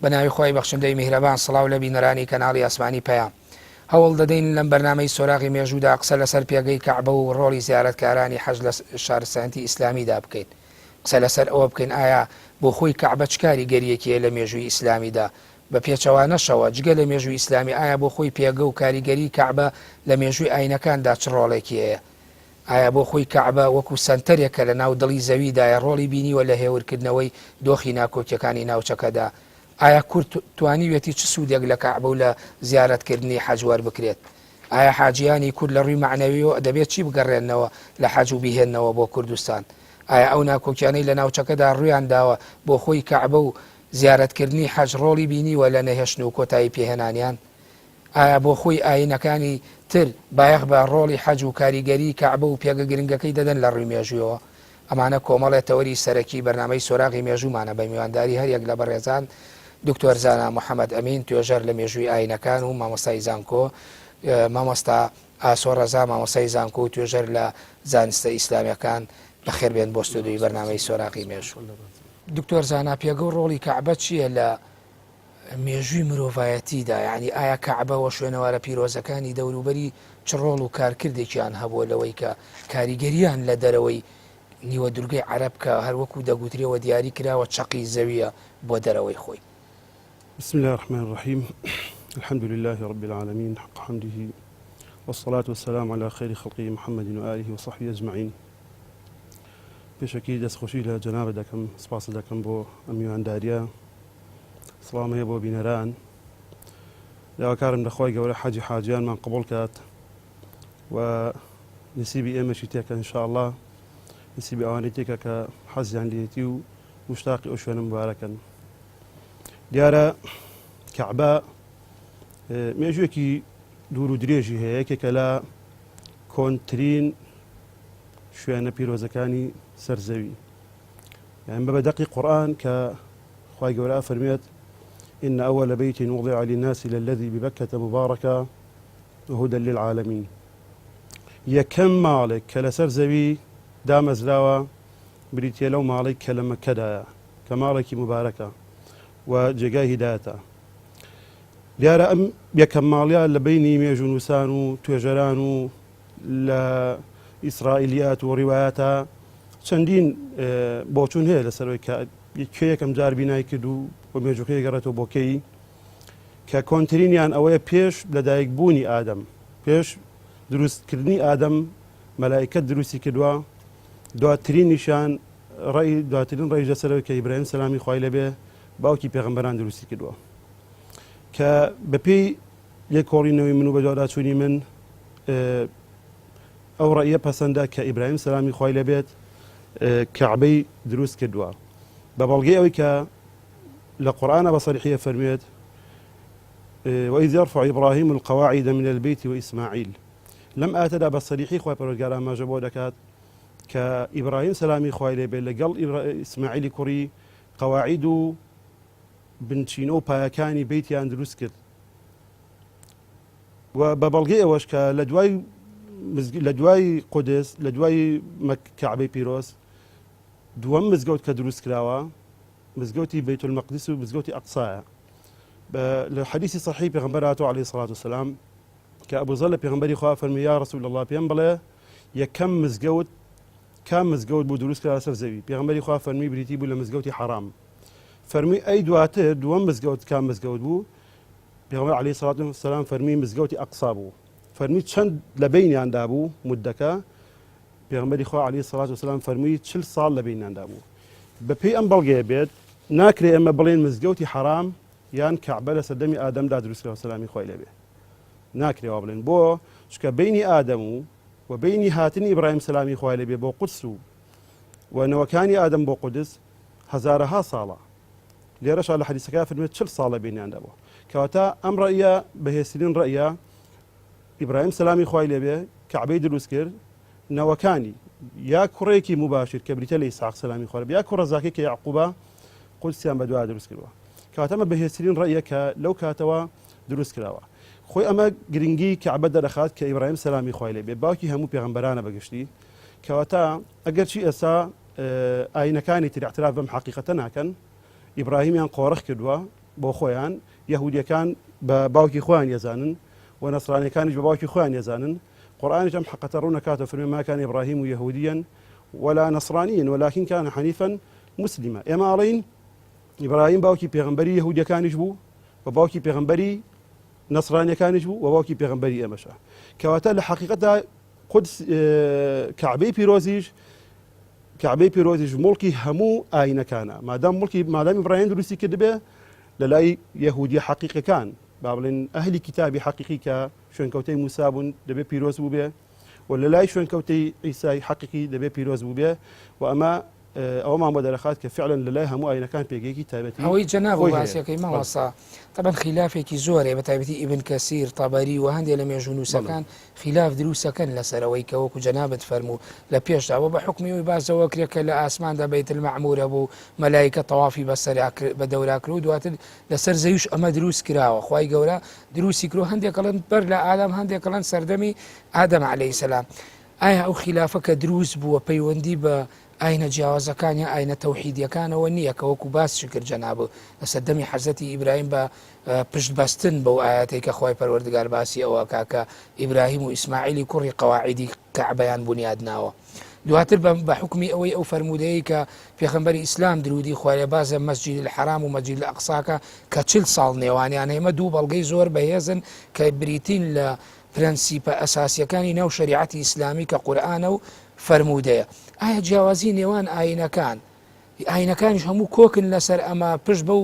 بەناوی خۆی بەخشندەی میهرەبان سڵاو لە بینەرانی کەناڵی ئاسمانی پەیام هەوڵ دەدەین لەم بەرنامەی سۆراغی مێژوودا قسە لەسەر پێگەی کەعبە و ڕۆڵی زیارەتکارانی حەج لە شارستانیەتی ئیسلامیدا بکەین. قسە لەسەر ئەوە بکەین ئایا بۆ خۆی کەعبە چ کاریگەریەکیە لە مێژووی ئیسلامیدا بە پێچەوانەشەوە جگە لە مێژووی ئیسلامی ئایا بۆ خۆی پێگە و کاریگەری کەعبە لە مێژووی ئاینەکاندا چ ڕۆڵێکی هەیە؟ ئایا بۆ خۆی کەعبە وەکو سنتەرێکە لە ناو دڵی زەویدایە ڕۆڵی بینیوە لە هێورکردنەوەی دۆخی ناکۆکیەکانی ناوچەکەدا؟ ئایا کورد توانیوێتی چ سوودێک لە کەعبە و لە زیارەتکردنی حەج وەربکرێت؟ ئایا حاجیانی کورد لە ڕووی معنەویەوە دەبێت چی بگەڕێنەوە لە حەج و بیهێنەوە بۆ کوردستان؟ ئایا ئەو ناکۆکیانەی لە ناوچەکەدا ڕوویان داوە بۆ خۆی کەعبە و زیارەتکردنی حەج ڕۆڵی بینیوە لە نەهێشتن و کۆتایی پێهێنانیان؟ ئایا بۆ خۆی ئاینەکانی تر بایەخ بە ڕۆڵی حەج و کاریگەری کەعبە و پێگە گرنگەکەی دەدەن لە ڕووی مێژوویەوە؟ ئەمانە کۆمەڵێ تەوەری سەرەکی بەرنامەی سۆراغی مێژوومانە بە میوانداری هەریەک لە بەڕێزان دکتۆر زانا محەممەد ئەمین توێژەر لە مێژووی ئاینەکان و مامۆستای زانکۆ، مامۆستا ئاسۆڕەزا مامۆسای زانکۆ و توێژەر لە زانستە ئیسلامیەکان بەخێربێن بۆ ستودیۆی بەرنامەی سۆراغی مێژوو. دکتۆر زانا پێگە و ڕۆڵی کەعبە چییە لە مێژووی مرۆڤایەتیدا؟ یعنی ئایا کەعبەوە شوێنەوارە پیرۆزەکانی دەوروبەری چ ڕۆڵ و کارکردێکیان هەبووە لەوەی کە کاریگەریان لە دەرەوەی نیوە دورگەی عەرەب کە هەروەکو دەگوترێەوە دیاری کراوە چەقی زەویە بۆ دەرەوەی خۆی. بسم الله الرحمن الرحيم. الحمد لله رب العالمين حق حمده والصلاة والسلام على خير خلقه محمد وآله وصحبه أجمعين. بشكل دەستخۆشی لە جەنابە دەکەم، سپاس دەکەم بۆ ئەمیوانداریە، سڵام هەیە بۆ بینەران، داواکارم لەخوای گەورە حەجی حاجیانمان قبول کات و نسیبی ئێمەشی تێکە ئینشاءالله، نسیبی ئەوانەی تێکە کە حەزیان لێتی و مشتاقی ئەو شوێنە مبارەکەن. دیارە کەعبە مێژوویەکی دوور و درێژی هەیە، یەکێکە لە کۆنترین شوێنە پیرۆزەکانی سەرزەوی، یعنی بە بەدەقی قورئان کە خوای گەورە فەرمێت إن أول بيت وضع للناس للذي ببكة مباركة وهدى للعالمين. یەکەم ماڵێک کە لەسەر زەوی دامەزراوە بریتیە لەو ماڵێک کە لە مەککەدایە کە ماڵێکی مبارەکە و جێگای هیدایەتە. دیارە ئەم یەکەم ماڵیە لە بینی مێژوونووسان و توێژەران و لە ئیسرائیلیات و ڕیوایەتە چەندین بۆچوون هەیە لەسەرەوەی کە یەکەم جار بینای کرد و بۆ مێژووەکەی گەڕێتەوە بۆکەی کە کۆنترینیان ئەوەیە پێش لەدایکبوونی ئادەم، پێش دروستکردنی ئادەم مەلایکەت دروستی کردووە. دواترینیشان دواترین ڕێی لەسەرەوەی کە ئیبراهیم سەلامی خوای لەبێ باوکی پێغەمبەران دروستی کردووە، کە بەپێی لێکۆڵینەوەی من و بەجۆداچوونی من ئەو ڕەیە پەسەندە کە ئیبراهیم سەلامی خوای لەبێت کەعبەی دروست کردووە بە بەڵگەی ئەوەی کە لە قورئانە بە سەریحیە فەرمێت وإذ يرفع إبراهيم القواعد من البيت وإسماعيل. لم ئاتەدا بە سەریحی خوای پەروەردگار ئاماژە بۆ دەکات کە ئیبراهیم سەلامی خوای لێبێت لەگەڵ ئیسماعیلی کوڕی قەواعید و بنچینە و پایەکانی بیتیان دروست کرد، و بە بەڵگەی ئەوەش کە لە دوای قودس، لە دوای کەعبەی پیرۆز، دووەم مزگەوت کە دروست کراوە مزگەوتی بەیت المەقدس و مزگەوتی ئەقسایە. لە حەدیثی صحیح پێغەمبەر هاتووە عەلەیهی سەڵات وسەلام کە ئەبوزەر لە پێغەمبەری خوا فەرمی یا ڕەسوول الله پێم بڵێ یەکەم مزگەوت کام مزگەوت بوو دروست کرا لەسەر زەوی؟ پێغەمبەری خوا فەرمی بریتی بوو لە مزگەوتی حەرام. فەرمی ئەی دواتر دووەم مزگەوت کام مزگەوت بوو؟ پێغەمبەر عەلەیهی سەڵات وسەلام فەرمی مزگەوتی ئەقسا بوو. فەرمی چەند لە بینیاندا بوو مودەکە؟ پێغەمبەری خوا عەلەیهی سەڵات وسەلام فەرمی 40 ساڵ لە بینیاندا بوو. بەپێی ئەم بەڵگەیە بێت ناکرێ ئێمە بڵێن مزگەوتی حەرام یان کەعبە لە سەردەمی ئادەمدا دروست کرا سەلامی خوای لەبێ، ناکرێەوە بڵێن. بۆ چکە بینی ئادەم و بینی هاتنی ئیبراهیم سەلامی خوای لەبێ بۆ قودس و نەوەکانی ئادەم بۆ قودس هەزارەها ساڵە. لێرەش لە حەدیثەکە فەرمێت 40 ساڵ لە بینیاندا بووە، کەواتە ئەم ڕەیە بەهێزترین ڕەیە ئیبراهیم سەلامی خوای لێبێ کەعبەی دروست کرد، نەوەکانی یا کوڕێکی مباشر کە بریتە لە ئیسحاق سەلامی خوای لەبێ یا کوڕەزاکەی کە یعقوبە قودسیان بەدوای دروست کردووە، کەواتە ئەمە بەهێزترین ڕەیە کە لەو کاتەوە دروست کراوە. خۆی ئەمە گرنگی کەعبە دەرەخات کە ئیبراهیم سەلامی خوای لێبێ باوکی هەموو پێغەمبەرانە بەگشتی، کەواتە ئەگەرچی ئێستا ئاینەکانی تر اعتراف بەم حەقیقەتە ناکەن، ئیبراهیمیان قۆڕخ کردووە بۆ خۆیان یەهودیەکان بە باوکی خۆیان ێزانن و نەسرانیەکانیش بە باوکی خۆیان ێزانن قورآنیش ئەم حەقەتە ڕوو نەکاتەوە فەرمێ ما كان إبراهيم يهوديا ولا نصرانيا ولكن كان حنيفا مسلما ئێمە ئاڵێین ئیبراهیم باوکی پێغەمبەری یەهودیەکانیش بوو و باوکی پێغەمبەری نەسرانیەکانیش بوو و باوکی پێغەمبەری ئێمەشە کەواتە لە حەقیقەتدا قودس کەعبەی پیرۆزیش مڵکی هەموو ئاینەکانە مادام ئیبراهیم دروستی کردبێ لە لای یەهودیە حەقیقەکان با بڵێن ئەهلی کتابی حەقیقی کە شوێنکەوتەی موسا بوون دەبێ پیرۆز بوو بێ و لە لای شوێنکەوتەی عیسای حەقیقی دەبێ پیرۆز بوو بێ و ئەمە ئەومان بۆ دەرەخات کە فعلا لە لای هەموو ئاینەکان پێگەیەکی تایبەتی ئەوەی جەناب و باسیەکەی مەوەسا طبعا خلافێکی زۆرێ بە تایبەتی ئیبن کەسیر تەبەری و هەندێک لە مێژوو نووسەکان خلاف دروستەکەن لەسەرەوەی کە وەکو جەنابەت فەرموو لە پێشداوە بە حکمیەوەی بازەوە کرێ کە لە ئاسماندا بەیت المەعمورە بوو مەلایکە تەوافی بە دەورا کرد و دواتر لەسەر زەویش ئەمە دروست کراوە خوای گەورە دروستی کرۆ هەندێکەڵەن بەر لە ئادەم هەندێکەڵەن سەردەمی ئادەم عەلەیهی سەلام ئایا ئەو خلافە کە دروست بووە پەیوەندی بە ئاینە جیاوازەکانی ئاینە تەوحیدیەکانەوە نییە کە وەکو باسی کرد جەناب لە سەردەمی حەزەتی ئیبراهیم بە پشت بەستن بەو ئاەتێک کە خۆی پەروەردگار باسی ئەوە کاکە ئیبراهیم و ئیسماعیلی کوڕی قەواعیدی کەعبەیان بنیاد ناوە دواتر بە حکمی ئەوەی ئەو فەرمودەیە کە پێغەمبەری ئیسلام درودی خوایە بازە مەسجید الحرام و مەسجید الئەقساکە کە 40 ساڵ نێوانیان ئێمە دوو بەڵگەی زۆر بەهێزن کە بریتین لە پرەنسیپە ئەساسیەکانی نەو شەریعەتی ئیسلامی کە قورئانە و فەرمودەیە ئایا جیاوازی نێوان ئاینەکانیش هەموو کۆکن لەسەر ئەمە پشت بەو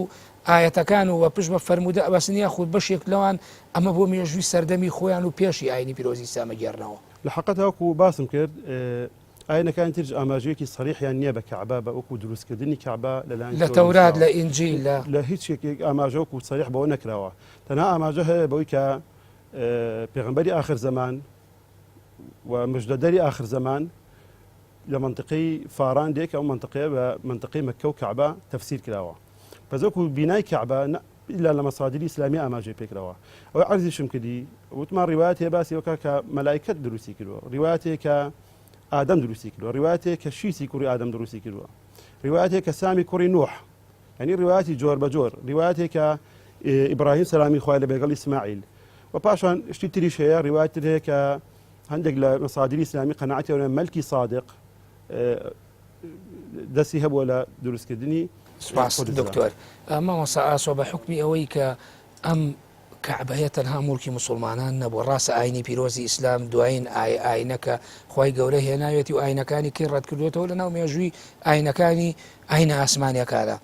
ئاەتەکان و پشت بە فەرمودە ئەبەسنیا خود بەشێک لەوان ئەمە بۆ مێژووی سەردەمی خۆیان و پێشی ئاینی پیرۆزی ئیسلامەگەڕنەوە لە حەقەت هەوەکو باسم کرد ئاینەکان ترج ئاماژەیەکی سەریحیان نییە بە کەعبە بە وەکو دروستکردنی کەعبە لە تەورات لە ئینجیل لە هیچ شتێک ئاماژەوەکو سەریح بەوە نەکراوە تەنها ئاماژە هەیە بەوەی کە پێغەمبەری آخر زەمان و مژدەدەری آخر زەمان لە منطقەی فاران دێک ئەو منطقەیە بە منطقەی مەککە و کەعبە تەفسیر کراوە بەزەکو بینای کەعبە إلا لە مەساجدی ئیسلامی ئاماژەی پێکراوە ئەوەی عەرزیشم کردی وتمان ڕیوایەت هەیە باسی ئەوکە کە مەلایکەت دروستی کردووە ڕیوایەتێک کە ئادەم دروستی کردووە ڕیوایەتێک کە شیسی کوڕی ئادەم دروستی کردووە ڕیوایەتێک کە سامی کوڕی نوح یعنی ڕیوایەتی جۆر بە جۆر ڕیوایەتێک کە ئیبراهیم سەلامی خوای لە بێگەڵ ئیسماعیل و پاشان شتی تریش هەیە ڕیوایەت هەیە کە هەندێک لە مەساجدی ئیسلامی قەناعەتیانە مەلکی صادق دەستی هەبووە لە دروستکردنی سپاس دکتۆر مامۆستا ئاسۆ بە حکمی ئەوەی کە ئەم کەعبەیە تەنها موڵکی موسڵمانان نەبووە ڕاستە ئاینی پیرۆزی ئیسلام دوایین ئاینەکە خی گەورە هێناوێتی و ئاینەکانی کەی ڕەت کردوێتەوە لە ناو مێژووی ئاینەکانی ئاینە ئاسمانیەکانە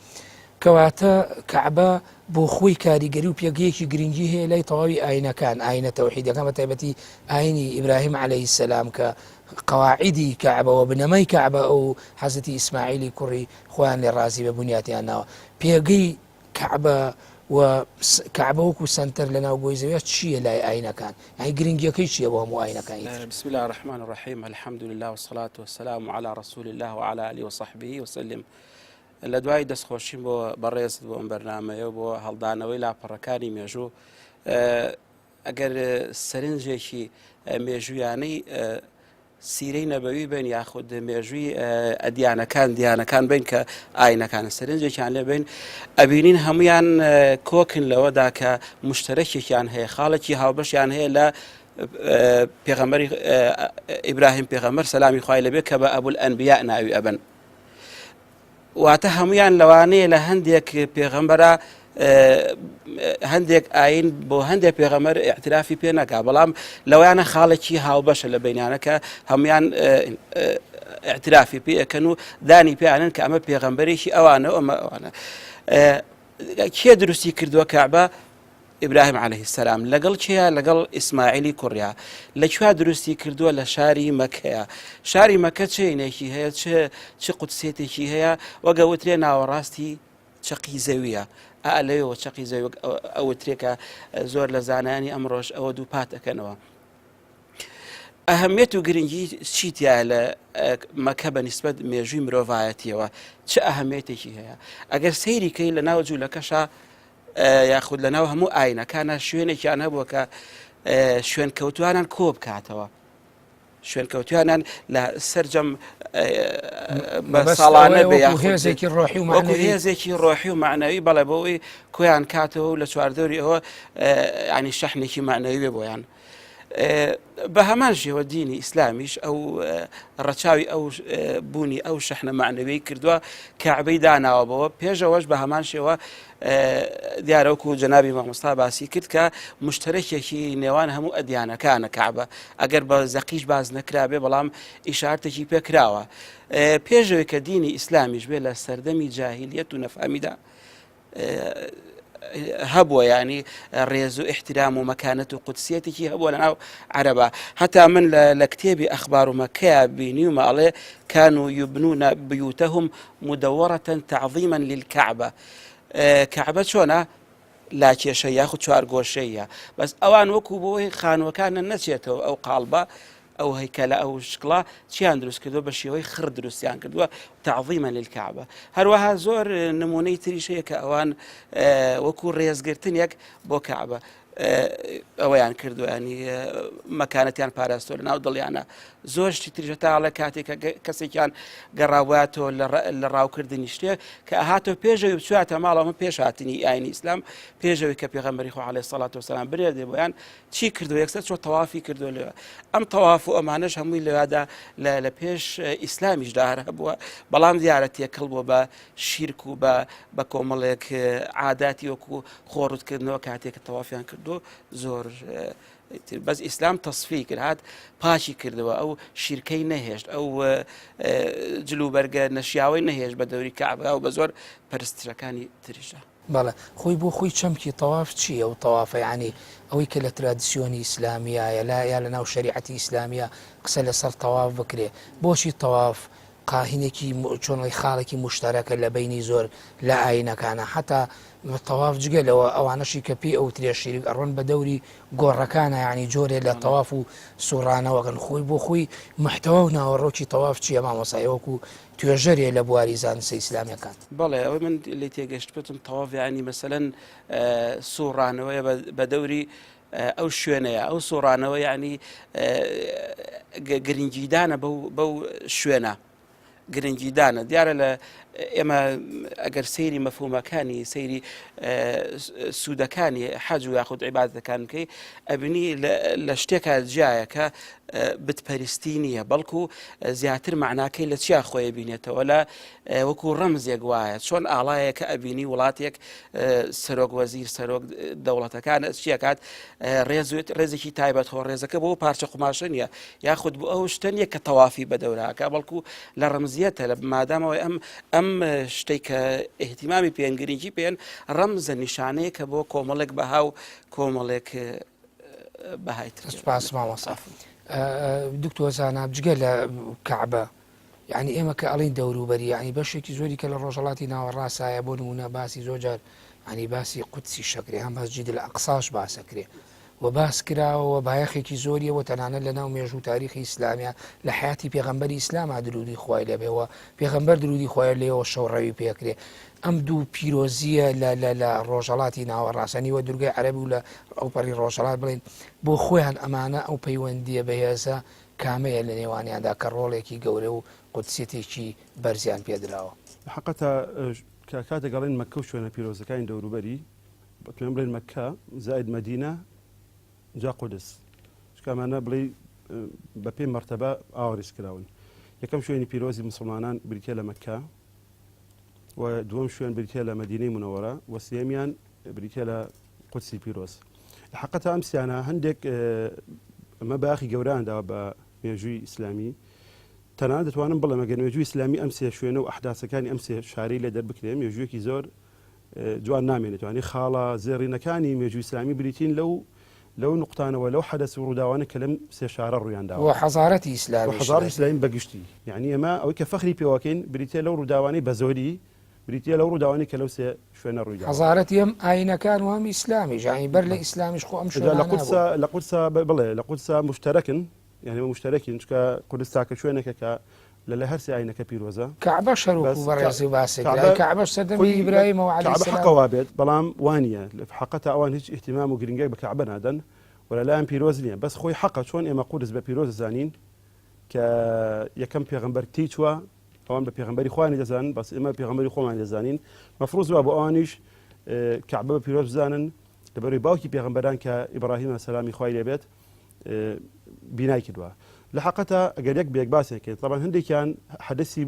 کەواتە کەعبە بۆ خۆی کاریگەری و پێگەیەکی گرنگی هەیە لای تەواوی ئاینەکان ئاینە تەوحیدەکان بە تایبەتی ئاینی ئیبراهیم عەلەیهی سەلام کە قەواعیدی کەعبەوە بنەمای کەعبە ئەو حەزەتی ئیسماعیلی کوڕی خۆیان لێ ڕازی بە بنیاتیان ناوە پێگەی کەعبە و کەعبە وەکو سەنتەر لە ناو بۆی زەویە چییە لای ئاینەکان ئای گرنگیەکەی چییە بۆ هەموو ئاینەکانی بسم الله الرحمن الرحيم الحمد لله والصلاة والسلام على رسول الله وعلى آله وصحبه وسلم لە دوای دەستخۆشیم بۆ بەڕێز بۆ ئەم بەرنامەیە بۆ هەڵدانەوەی لاپەڕەکانی مێژوو ئەگەر سەرنجێکی مێژویانەی سیرەی نەبەوی بین یاخود مێژووی دیانەکان بین کە ئاینەکان سەرنجێکیان لێ بین ئەبینین هەمویان کۆکن لەوەدا کە مشتەرەکێکیان هەیە خاڵێکی هاوبەشیان هەیە لە پێغەمبەری ئیبراهیم پێغەمبەر سەلامی خوای لەبێ کە بە ئەبول ئەنبیا ناوی ئەبن واتە هەمویان لەوانەیە لە هەندێک پێغەمبەرە هەندێک ئاین بۆ هەندێک پێغەمبەر ئیعترافی پێ نەکا بەڵام لەوانە خاڵێکی هاوبەشە لە بینیانەکە هەمویان ئیعترافی پێ ئەکەن و دانی پێیانن کە ئەمە پێغەمبەرێکی ئەوانە کێ دروستی کردووە کەعبە ئیبراهیم عەلەیهی سەلام لەگەڵ کێیە لەگەڵ ئیسماعیلی کوڕیا لەکوێ دروستی کردووە لە شاری مەککەیە شاری مەککە چێنێکی هەیە چ قودسێتێکی هەیە وەگە وترێ ناوەڕاستی چەقی زەویە لەوێەوە چەقی زەوی ئەوترێکە زۆر لە زانانی ئەمڕۆژ ئەوە دوو پات ئەکەنەوە ئەهەمیەت و گرنگی چیتیا لە مەککە بە نیسبەت مێژووی مرۆڤایەتیەوە چه ئەهەمیەتێکی هەیە ئەگەر سەیری کەی لە ناو جوولەکەشە یاخود لە ناو هەموو ئاینەکانە شوێنێکیان هەبووە کە شوێن کەوتوانان کۆ بکاتەوە شوێنکەوتیانیان لە سەررجەم بە ساڵانە بێ هێزێکی ڕۆحی و وەکو هێزێکی ڕۆحی و معنەوی بەڵێ بەوەی کۆیان کاتەوە و لە چواردەوری ئەوە ینی شەحنێکی معنەوی بێ بۆیان. بە هەمان ژێوە دینی ئیسلامیش ئەو ڕەچاوی ئەو بوونی ئەو شەحنە معنەوەی کردووە کەعبەی داناوە بەوە پێشەوەش بە هەمان شێوە دیارەوەکو جەنابی مامۆستا باسی کرد کە مشتەرەکێکی نێوان هەموو ئەدیانەکانە کەعبە ئەگەر بە زەقیش باز نەکرابێ بەڵام ئیشارتێکی پێکراوە پێشەوەی کە دینی ئیسلامیش بێ لە سەردەمی جاهیلیەت و نەفامیدا هەبووە ینی ڕێز و احترام و مەکانەت و قودسیەتێکی هەبووە لەناو عەرەبا هەتا من لە کتێبی ئەخبار و مەکەیە بینی و ماڵێ كانوا يبنون بيوتهم مدورة تعظيما للكعبة کەعبە چۆنە لاکێشە یاخود چوارگۆشەیە بەس ئەوان وەکو بۆی خانوەکانە نەچێتەوە ئەو قاڵبە ئەو هەیکەلە ئەو شکڵە چیان دروست کردووە بە شێوەی خڕ دروستیان کردووە تعظیمە للکەعبە هەروەها زۆر نمونەی تریشەیە کە ئەوان وەکو ڕێزگرتنێک بۆ کەعبە ئەوەیان کردو ینی مەکانەتیان پاراستۆ لە ناو دڵیانە زۆر شتی تریژە تاڵە کاتێک کەسێکیان گەڕاواتەوە لە ڕاوکردنی شتێک کە ئاهاتەوە پێشەوی بچواتە ماڵەوە پێش هاتنی ئاینی ئیسلام پێشەوەی کە پێغەمبەری خوا عەلەیهی سەڵات وسەلام برێدێ بۆیان چی کردو یەکسەر چۆ تەوافی کردو لێوە ئەم تەواف و ئەمانەش هەمووی لەوادا لە پێش ئیسلامیشدا هەر هەبووە بەڵام دیارە تێکەڵ بووە بە شیرک و بە کۆمەڵێک عاداتی وەکو خۆڕوتکردنەوە کاتێک کە تەوافیان کردو زۆر بەس ئیسلام تەصفی کرد هات پاچی کردەوە ئەو شیرکەی نەهێشت ئەو جلوبەرگە نەشیاوی نەهێشت بە دەوری کەعبە و بە زۆر پەرستشەکانی تریشە بەڵێ خۆی بۆ خۆی چەمکی تەواف چییە و تەوافە ینی ئەوەی کە لە ترادیسیۆنی ئیسلامیایە یا لە ناو شەریعەتی ئیسلامیە قسە لەسەر تەواف بکرێ بۆچی تەواف قاهینێکی چۆنڵی خاڵێکی مشتەرەکە لە بینی زۆر لە ئاینەکانە حتا تەواف جگەلەوە ئەوانەشی کە پێی ئەو ترێ شیرک ئەڕۆن بە دەوری گۆڕەکانە ینی جۆرێ لە تەواف و سوڕانەوەگەن خۆی بۆ خۆی محتەوە و ناوەڕۆکی تەواف چییە مامۆسایەوەکو توێژەرێ لە بواری زانسە ئیسلامیەکان بەڵێ ئەوەی من لێ تێگەشت بتم تەواف ینی مەسەلەن سوڕانەوەیە بە دەوری ئەو شوێنەیە ئەو سوڕانەوە ینی گرنگیدانە بەو شوێنە گرنگیدانە دیارە لە ئێمە ئەگەر سەیری مەفهومەکانی سەیری سوودەکانی حەج و یاخود عیبادەتەکان بکەی ئەبینی لە شتێکە جیایە کە بتپەرستی نییە بەڵکو زیاتر معناکەی لە چیا خۆی بینێتەوە لە وەکو ڕەمزێک وایە چۆن ئاڵایە کە ئەبینی وڵاتێک سەرۆک وەزیر سەرۆک دەوڵەتەکان چیەکات ڕێزێکی تایبەت هۆ ڕێزەکە بۆ پارچە قوماشە نیە یاخود بۆ ئەو شتە نیە کە تەوافی بە دەوراکە بەڵکو لە ڕەمزیەتە لە مادامەوەی ئەم شتێک کە ئێحتیمامی پێیان گرنگی پێیان ڕەمزە نیشانەیە کە بۆ کۆمەڵێک بەها و کۆمەڵێک بەهایتر سوپاس مامۆستا دکتۆر زانا بجگە لە کەعبە یعنی ئێمە کە ئەڵین دەوروبەری ینی بەشێکی زۆری کە لە ڕۆژەڵاتی ناوەڕاستایە بۆ نمونە باسی زۆرجار ینی باسی قودسی شەکرێ هەم مەسجید ئەقساش باسەکرێ و باس کراوە بایەخێکی زۆریەوە تەنانەت لە ناو مێژوو تاریخی ئیسلامیە لە حیاتی پێغەمبەری ئیسلامە درودی خوای لەبێەوە پێغەمبەر درودی خوای لێەوە شەوڕەوی پێکرێ ئەم دوو پیرۆزیە لە ڕۆژەڵاتی ناوەڕاستنی وە دورگای عەرەبی و لە ئەوپەری ڕۆژەڵات بڵین بۆ خۆیان ئەمانە ئەو پەیوەندیە بەهێزە کامەیە لە نێوانیاندا کە ڕۆڵێکی گەورە و قودسیەتێکی بەرزیان پێدراوە حقەتە کاتێک گەڵێن مەکە و شوێنە پیرۆزەکانی دەوروبەری بەتوێن بڵێن مەکە زائید مەدینە جا قودس شکامانە بڵێ بە پێی مەرتەبە ئاوەریش کراون یەکەم شوێنی پیرۆزی مسلمانان بریتە لە مەکە و دووەم شوێن بریتە لە مەدینەی منەوەرە و سێمیان بریتە لە قودسی پیرۆز حقەتە ئەم سیانە هەندێک ئەمە باخی گەورەیانداوە بە مێژووی ئیسلامی تەنانەت دەتوانم بڵێم ئەگەر مێژووی ئیسلامی ئەم سێ شوێنە و ئەحداسەکانی ئەم سێ شارەی لێ دەربکرێ مێژوویەکی زۆر جوان نامێنێت توانی خاڵە زێڕینەکانی مێژووی ئیسلامی بریتین لەو نقطانەوە لەو حەدەس و ڕووداوانە کە لەم سێ شارە ڕوویانداوە و حەزارەتی ئیسلامی حەزارەتی ئیسلامی بەگشتی یعنی ئێمە ئەوەی کە فەخری پێوەکەین بریتە لەو ڕووداوانەی بە زۆری بریتە لەو ڕووداوانی کە لەو سێ شوێنە ڕوویدا حەزارەتی ئەم ئاینەکان و هەم ئیسلامیش ینی بەر لە ئیسلامیش خۆ ئەم شوێنە لە قودسا بڵێ لە قودسا مشتەرەکن یعنی مشتەرەکین چکە کوردستاکە شوێنەکە کە لە هەر سێ ئاینەکە پیرۆزە کەعبە شەروک و بەڕێزی باسێک کەعبەش سەردەمی ئیبراهیمەوە عەلەیهی سەلام حەقەوا بێت بەڵام وانە حقەتە ئەوان هیچ ئیهتیمام و گرنگی بە کەعبە نادەن ولا لایەن پیرۆز نییە بەس خۆی حەقە چۆن ئێمە قودس بە پیرۆز زانین کە یەکەم پێغەمبەر تیچوە ئەوان بە پێغەمبەری خوانی دەزانن بەس ئێمە پێغەمبەری خۆمان دەزانین مەفروض وە بۆ ئەوانیش کەعبە بە پیرۆز بزانن لەبەرەوەی باوکی پێغەمبەران کە ئیبراهیم سەلامی خوای لێبێت بینای کردووە لە حەقەتە ئەگەر یەک بێک باسێکێت طبعا هەندێکیان حەدەسی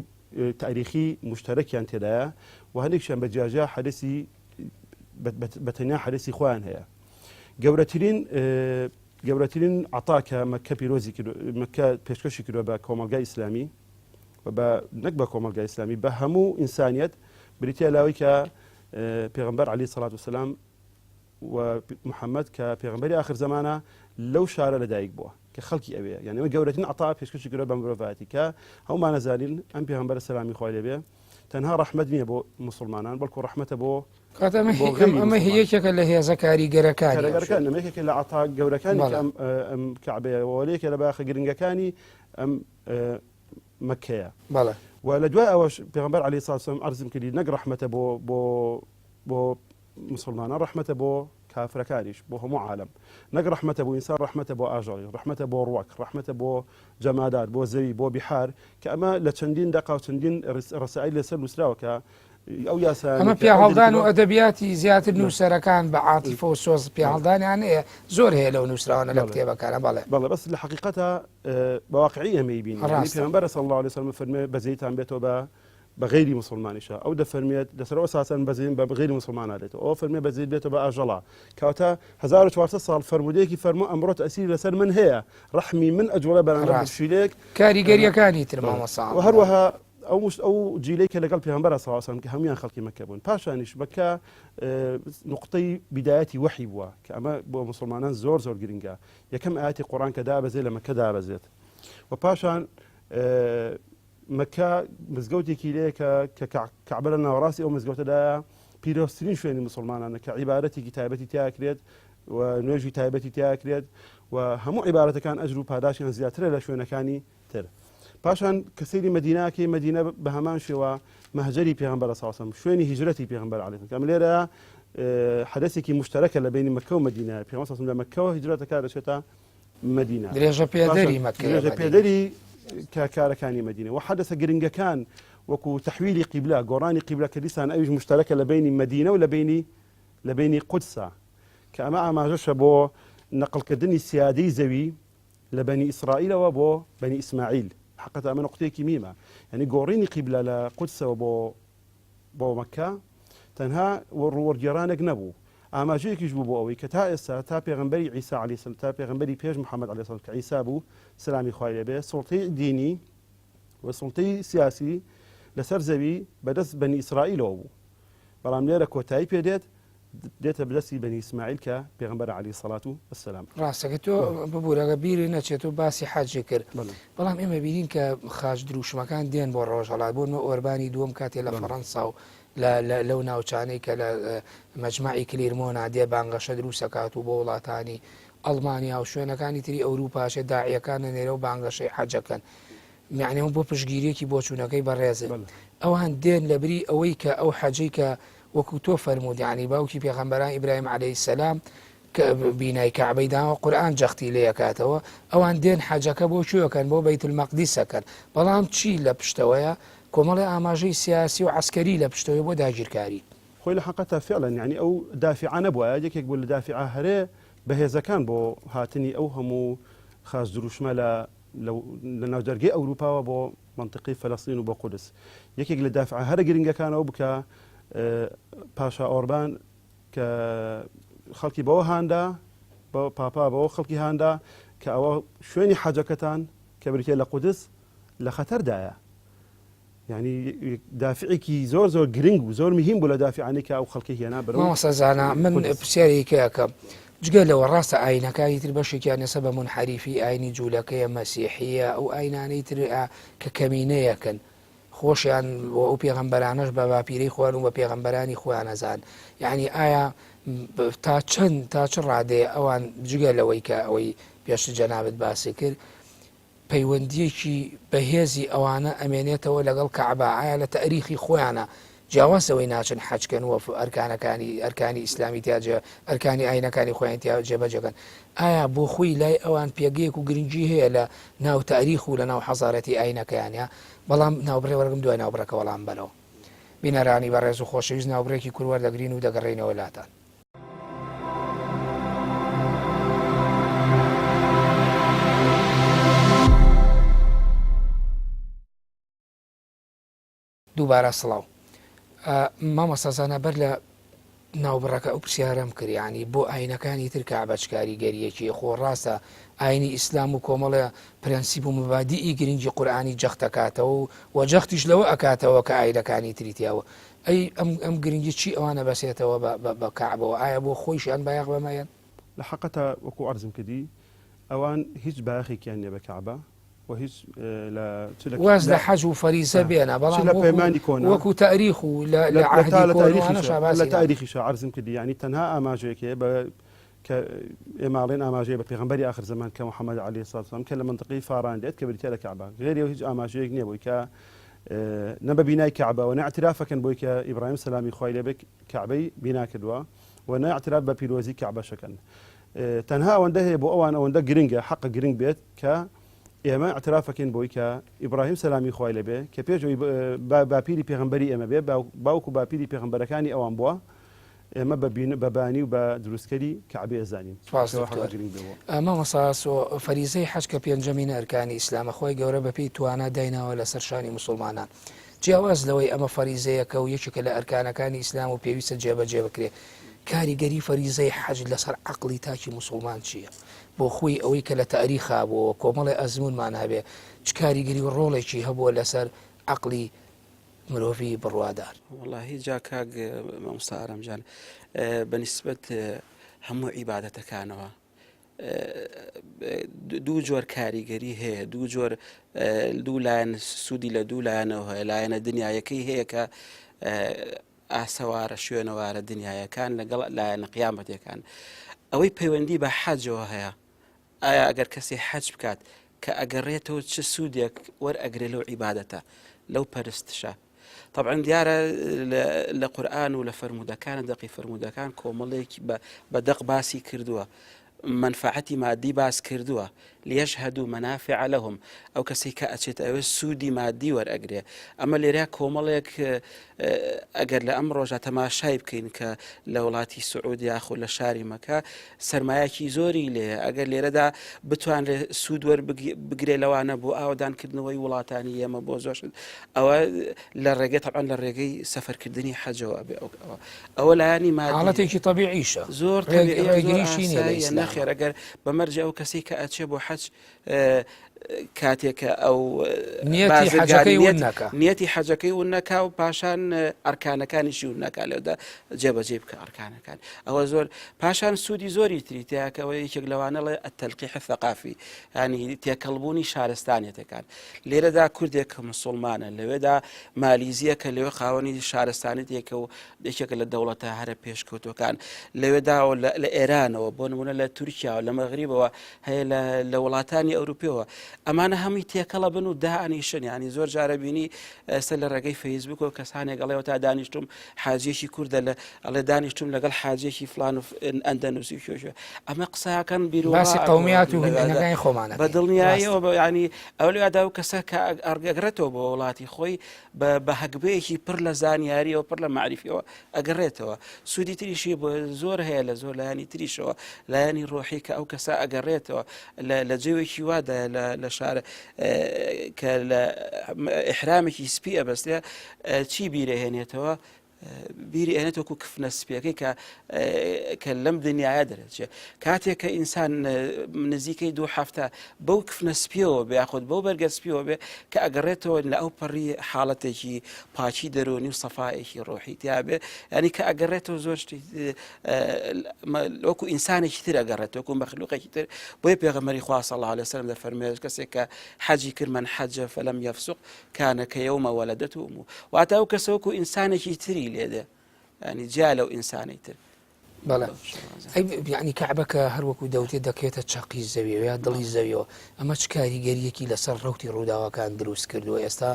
تاریخی مشتەرەکیان تێدایە و هەندێکیان بە جیاجا حەدەسی بەتەنیا حەدەسی خۆیان هەیە گەورەترین عەتا کە مەککە پیرۆزی مەککە پێشکەشی کردووە بە کۆمەلگای ئیسلامی و نەک بە کۆمەلگای ئیسلامی بە هەموو ئینسانیەت بریتە لاوەی کە پێغەمبەر عەلەیهی سەڵات وسەلام و محەممەد کە پێغەمبەری آخر زەمانە لەو شارە لەدایک بووە کە خەڵکی ئەوەیە یعنی ئەمە گەورەترین عەتا پێشکەشی کردووە بە مرۆڤایەتی کە هەمومان نەزانین ئەم پێغەمبەرە سەلامی خوای لێبێ تەنها ڕەحمەت نییە بۆ مسلمانان بەڵکو ڕەحمەتە بۆ ئەمە هەیەکێکە لە هێزە کاریگەرەکان نمێکێکە لە عەتا گەورەکانی ئەم کەعبەیەوەلێکە لە باخە گرنگەکانی ئەم مەککەیە و لە دوای ئەوەش پێغەمبەر عەلەیهی سەڵات وسەلام عەرزم کردی نەک ڕەحمەتە بۆ مسلمانان ڕەحمەتە بۆ کافرەکانیش بۆ هەموو عالم نەک ڕەحمەتە بۆ ئینسان ڕەحمەتە بۆ ئاژەڵی ڕەحمەتە بۆ ڕوەک ڕەحمەتە بۆ جەمادات بۆ زەوی بۆ بیحار کە ئەمە لە چەندین دەقا و چەندین ڕسائیل لەسەر نووسراوە کە ئەو یاسایانە ئەمە پیاهەڵدان و ئەدەبیاتی زیاتر نووسەرەکان بە عاتیفە و سۆز پیاهەڵدانیان هەیە زۆر هەیە لەو نووسراوانە لە کتێبەکانە بەڵێ بەس لە حەقیقەتە بەواقعی ئەمەی بینی پێغەمبەر صلی الله علیه وسلم فەرمێ بەزەیتان بێتەوە بە غەیری مسلمانیشە ئەو دەفەرمێت لەسەرەوە ئەساساً بەزەین بە غەیری مسلمانە دێتەوە ئەو فەرمێ بەزەیت بێتەوە بە ئاژەڵا کەواتە 1400 ساڵ فەرمودەیەکی فەرموو ئەمڕۆ تەئسیری لەسەر من هەیە ڕەحمی من ئەجوڵە بەرامبەر بشیلێک کاریگەریەکانی تر مامۆستا و هەروەها ئەو جیلەی کە لەگەڵ پێغەمبەر صلی الله علیه وسلم کە هەمویان خەڵکی مەککە بوون پاشانیش مەککە نقطەی بیدایەتی وحی بووە کە ئەمە بۆ مسلمانان زۆر گرنگە یەکەم ئاەتی قورئان کە دابەزێت لە مەککە دابەزێت و پاشان مەککە مزگەوتێکی لێ کە کەعبە لە ناوەڕاستی ئەو مزگەوتەدایە پیرۆستترین شوێنی مسلمانانە کە عیبادەتێکی تایبەتی تیاکرێت و نوێژی تایبەتی تیاکرێت و هەموو عیبادەتەکان ئەجر و پاداشیان زیاترە لە شوێنەکانی تر پاشان کە سەیری مەدیناکەی مەدینە بە هەمان شێوە مەهجەری پێغەمبەر صلی الله علیه وسلم شوێنی هیجرەتی پێغەمبەر عەلەیهی سەلام کە لێرە حەدەسێکی مشتەرەکە لە بینی مەککە و مەدینە پێغەمبەر صلی الله علیه وسلم لە مەککەوە هیجرەتەکە دەچێتە مەدینە درێژە پێدەری مەککە درێژە پێدەری کارەکانی مەدینە و حەدەسە گرنگەکان وەکو تەحویلی قیبلە گۆڕانی قیبلە کە دیسان ئەویش مشتەرەکە لە بینی مەدینە و لە بینی قودسە کە ئەمە ئاماژەشە بۆ نەقڵکردنی سیادەی زەوی لە بەنی ئیسرائیلەوە بۆ بەنی ئیسماعیل حقیقەتە ئەمە نقطەیەکی میمە یعنی گۆڕینی قیبلە لە قودسەوە بۆ مەککە تەنها ڕووەرگێڕانێک نەبوو ئاماژەیەکیش بوو بۆ ئەوەی کە تا ئێستا تا پێغەمبەری عیسا عەلەیهی سەلام تا پێغەمبەری پێش محەممەد عەلەیهی سەلام کە عیسا بوو سەلامی خوای لێبێ سوڵتەی دینی و سوڵتەی سیاسی لەسەر زەوی بەدەست بەنی ئیسرائیلەوە بوو بەڵام لێرە کۆتایی پێدێت دێتە بەدەستی بەنی ئیسماعیل کە پێغەمبەر عەلەیهی سەڵات وسەلام ڕاستەکە تۆ ببوورەکە بیری نەچێت و باسی حەجی کرد بەڵام ئێمە بینین کە خاش دروشمەکان دێن بۆ ڕۆژهەڵات بۆنمە ئۆربانی دووەم کاتێ لە فەڕەنسا و لەو ناوچانەی کە لە مەجمەعی کلێرمۆنا دێ بانگەشە دروستەکات و بۆ وڵاتانی ئەڵمانیا و شوێنەکانی تری ئەوروپاشێ داعیەکانە نێرە و بانگەشەی حەجەکەن میعنی بۆ پشگیریەکی بۆ چوونەکەی بەڕێزن ئەوان دێن لەبری ئەوەی کە ئەو حەجەی کە وەکو تۆ فەرموود یعنی باوکی پێغەمبەران ئیبراهیم عەلەیهی سەلام کە بینای کەعبەی داوە قورئان جەختی لێ ئەکاتەوە ئەوان دێن حەجەکە بۆ کوێکەن بۆ بەیت المەقدیسەکەن بەڵام چی لە پشتەوەیە کۆمەڵی ئاماژەی سیاسی و عسکەری لە پشتەوەی بۆ داگیرکاری خۆی لە حەقەتە فعلا یعنی ئەو دافعانە بووە یەکێک بوو لە دافعە هەرێ بەهێزەکان بۆ هاتنی ئەو هەموو خاس دروشمە لە ناودەرگەی ئەوروپاوە بۆ منطقی فەلەستین و بۆ قودس یەکێک لە دافعە هەرە گرنگەکانەوە بکە پاشا ئۆربان کە خەڵکی بەوە هاندا بە پاپا بەوە خەڵکی هاندا کە ئەوە شوێنی حەجەکەتان کە بریتێ لە قودس لە خەتەردایە یعنی دافعێکی زۆر گرنگ و زۆر مهم بوو لە دافعانەی کە ئەو خەڵکی هێنا بەرەو سەزانە من پرسیارێکەکەم جگە لەوە ڕاستە ئاینەکانی تر بەشێکیان نەسە بە منحەریفی ئاینی جوولەکەیە مەسیحیە ئەو ئاینانەی تر کە کەمینەیەکەن خۆشیان بۆ ئەو پێغەمبەرانەش بە باپیرەی خوان و بە پێغەمبەرانی خۆیان ئەزان یعنی ئایا تا چ ڕادەیە ئەوان جگە لەوەی کە ئەوەی پێش جەنابەت باسی کرد پەیوەندیەکی بەهێزی ئەوانە ئەمێنێتەوە لەگەڵ کەعبە ئایا لە تاریخی خۆیانە جیاوازەوەی ناچن حەجکەن و ئەرکانی ئیسلامی تیاجە ئەرکانی ئاینەکانی خۆیان تیا جێبەجێکەن. ئایا بۆ خۆی لای ئەوان پێگەیەک و گرنگی هەیە لە ناو تاریخ و لە ناو حەزارەتی ئاینەکەیانە؟ بەڵام ناوبڕێ وەرگم دوای ناوبڕەکە وەڵام بەرەوە. بینەرانی بەڕێز و خۆشەویست، ناوبڕێکی کوروەردەگرین و دەگەڕێنەوە لاتان. دووبارە سڵاو. مامەسەزانە بەر لە ناوبڕەکە ئەو پرسیارەم کردیانی بۆ ئاینەکانی تر کەعبە چ کاریگەریەکی خۆ ڕاستە ئاینی ئیسلام و کۆمەڵە پرەنسیب و مبادیئی گرنگی قورئانی جەختەکاتەوە و جەختیش لەوە ئەکاتەوە کە ئاینەکانی تریتیاوە. ئەی ئەم گرنگی چی ئەوانە بەسێتەوە بە کەعبەوە؟ ئایا بۆ خۆیشیان بایەق بەمایەن؟ لە حەقەتە وەکو عەرزم کردی ئەوان هیچ بایەخێکیان نییە بە کەعبە و هیچ واز لە حەج و فەریزە بێنە، بەڵام لە پەیمانی کۆنا وەکو تاریخ و لە عهدی لە تاریخیش عەرزم کردی، یعنی تەنها ئاماژەیەکەیە بە کە ئێماڵێن ئاماژەیە بە پێغەمبەری آخر زەمان کە محەممەد عەلەیهی السەلاتو وەسەلام کە لە منتقەی فاران دێت کە بریتە لە کەعبە، غێریەوە هیچ ئاماژەیەک نییە بۆی کە نە بە بینای کەعبە و نە اعترافەکەن بۆی کە ئیبراهیم سەلامی خوای لێبێ کەعبەی بینا کردووە و نە اعتراف بە پیرۆزی کەعبەشەکەن. تەنها ئەوەندە هەیە بۆ ئەوان ئەوەندە گرنگە حەقە گرنگ بێت کە ئێمە اعترافەکەن بۆی کە ئیبراهیم سەلامی خوای لێبێ کە پێشەوەی باپیری پێغەمبەری ئێمە بێ باوکو باپیری پێغەمبەرەکانی ئەوان بووە، ئێمە بەبانی و بە دروستکەری کەعبەی ئەزانین. مامەساس و فەریزەی حەج کە پێنجەمین ئەرکانی ئیسلامە خۆی گەورە بەپێی توانە دایناوە لەسەر شانی موسڵمانان. جیاواز لەوەی ئەمە فەریزەیەکە و یەکێکە لە ئەرکانەکانی ئیسلام و پێویستە جێبەجێ بکرێ، کاریگەری فەریزەی حەج لەسەر عەقڵی تاکی موسڵمان چییە؟ بۆ خۆی ئەوەی کە لە تاریخا بۆ کۆمەڵی ئەزمونمان هەبێ چ کاریگەری و ڕۆڵێکی هەبووە لەسەر عەقڵی مرۆڤی بڕوادار؟ والله جا کاک مامۆستا ئارامجان بەنسبەت هەموو عیبادەتەکانەوە دوو جۆر کاریگەری هەیە، دوو لایەن سوودی لە دوو لایەنەوە هەیە. لایەنە دنیایەکەی هەیە کە ئاسەوارە شوێنەوارە دنیایەکان لەگەڵ لایەنە قیامەتەکان. ئەوەی پەیوەندی بە حەجەوە هەیە، ئایا ئەگەر کەسی حەج بکات کە ئەگەڕێتەوە چه سوودێک وەرئەگرێ لەو عیبادەتە لەو پەرستشە. طبعا دیارە لە قورئان و لە فەرمودەکان دەقی فەرمودەکان کۆمەڵێکی بە دەق باسی کردووە، منفعەتی مادی باس کردووە، ليشهدوا منافع لهم ئەو کەسی کە ئەچێت ئەوێ سوودی مادی وەرئەگرێ. ئەمە لێرە کۆمەڵێک ئەگەر لە ئەم ڕۆژە تەماشای بکەین کە لە وڵاتی سعودی یاخود لە شاری مەکە سەرمایەکی زۆری لێ، ئەگەر لێرەدا بتوانێت سوود وەربگرێ لەوانە بۆ ئاودانکردنەوەی وڵاتانی ئێمە بۆ زۆر ئەوە لە ڕێگەی طبعاً لە ڕێگەی سەفەرکردنی حەجەوە ئەوە لایانی مادی حاڵەتێکی طبیعیشە زۆر ڕێگریشی نەخێر. ئەگەر بەمەرجە ئەو کەسی کە ئەچێ بۆ حەج کاتێکە ئەو نیەتی حەجەکەی ون نەکا و پاشان ئەرکانەکانیشی ون نەکا لەوەدا جێبەجێ بکە ئەرکانەکان. ئەوە زۆر پاشان سوودی زۆری تری تیاکەەوە یەکێک لەوانەڵێ التەلقیح الثەقافی، ینی تێکەڵبوونی شارستانێتەکان. لێرەدا کوردێک کە موسڵمانە لەوێدا مالیزیە کە لەوێ خاوەنی شارستانێتێکە و یەکێکە لە دەوڵەتە هەرە پێشکەوتەکان لەوێدا و لە ئێرانەوە بۆ نمونە لە تورکیا و لە مەغریبەوە هەیە لە وڵاتانی ئەوروپیەوە. ئەمانە هەمووی تێکەڵە بن و دائنیشن، ینی زۆر جارە بینی ئێستا لە ڕێگەی فەیسبوک و کەسانێک گەڵێەوە تا دانیشتم حاجێکی کووردە ئەڵێ دانیشتم لەگەڵ حاجێکی فلان و ئەندەنووسی شۆشە. ئەمە قسەکان بیرۆسی قەومیات و هندەکانی خۆمانە بە دڵنیاییەوە ینی ئەو لەدا و کەسە کە ئەرگەگرێتەوە بۆ وڵاتی خۆی بە هەگبەیەکی پڕ لە زانیاریەوە پڕ لە معریفیەوە ئەگەڕێتەوە. سوودی تریشی بۆ زۆر هەیە لە زۆر لایانی تریشەوە، لایانی ڕۆحی کە ئەو کەسە ئەگەڕێتەوە لە جێوێکی وادا لە شارە کە لە ئیحرامێکی سپی ئەبەستێ چی بیرەهێنێتەوە؟ بیری ئەێنێت وەکو کفنە سپیەکەی کە لەم دنیاە دەرێتێ. کاتێک کە ئینسان نزیکەی 2 هەفتە بەو کفنە سپیەوە بێ یاخود بەو بەرگە سپیەوە بێ کە ئەگەڕێتەوە لە ئەو پەڕی حاڵەتێکی پاچی دەرۆنی و سەفاەکی ڕۆحی تیا بێ، ینی کە ئەگەڕێتەوە زۆر وەکو ئینسانێکی تر ئەگەڕێت وەکو مەخلوقێکی تر. بۆیە پێغەمبەری خوا صلی الله علیه وسلم دەفەرمێت کەسێک کە حەجی کرد من حەجە فەلەم یەفسوق کان کەیەومە وەلەدەته ئوموه، واتە ئەو کەسە وەکو ئینسانێکی تری لێدێ، ینی جیا لەو ئینسانی تر. بەڵێ یعنی کەعبەکە هەروەکو دەوتێت دەکێتە چاقی زەویەوە یا دڵی زەویەوە. ئەمە چ کاریگەریەکی لەسەر ڕەوتی ڕووداوەکان دروست کردووە؟ ئێستا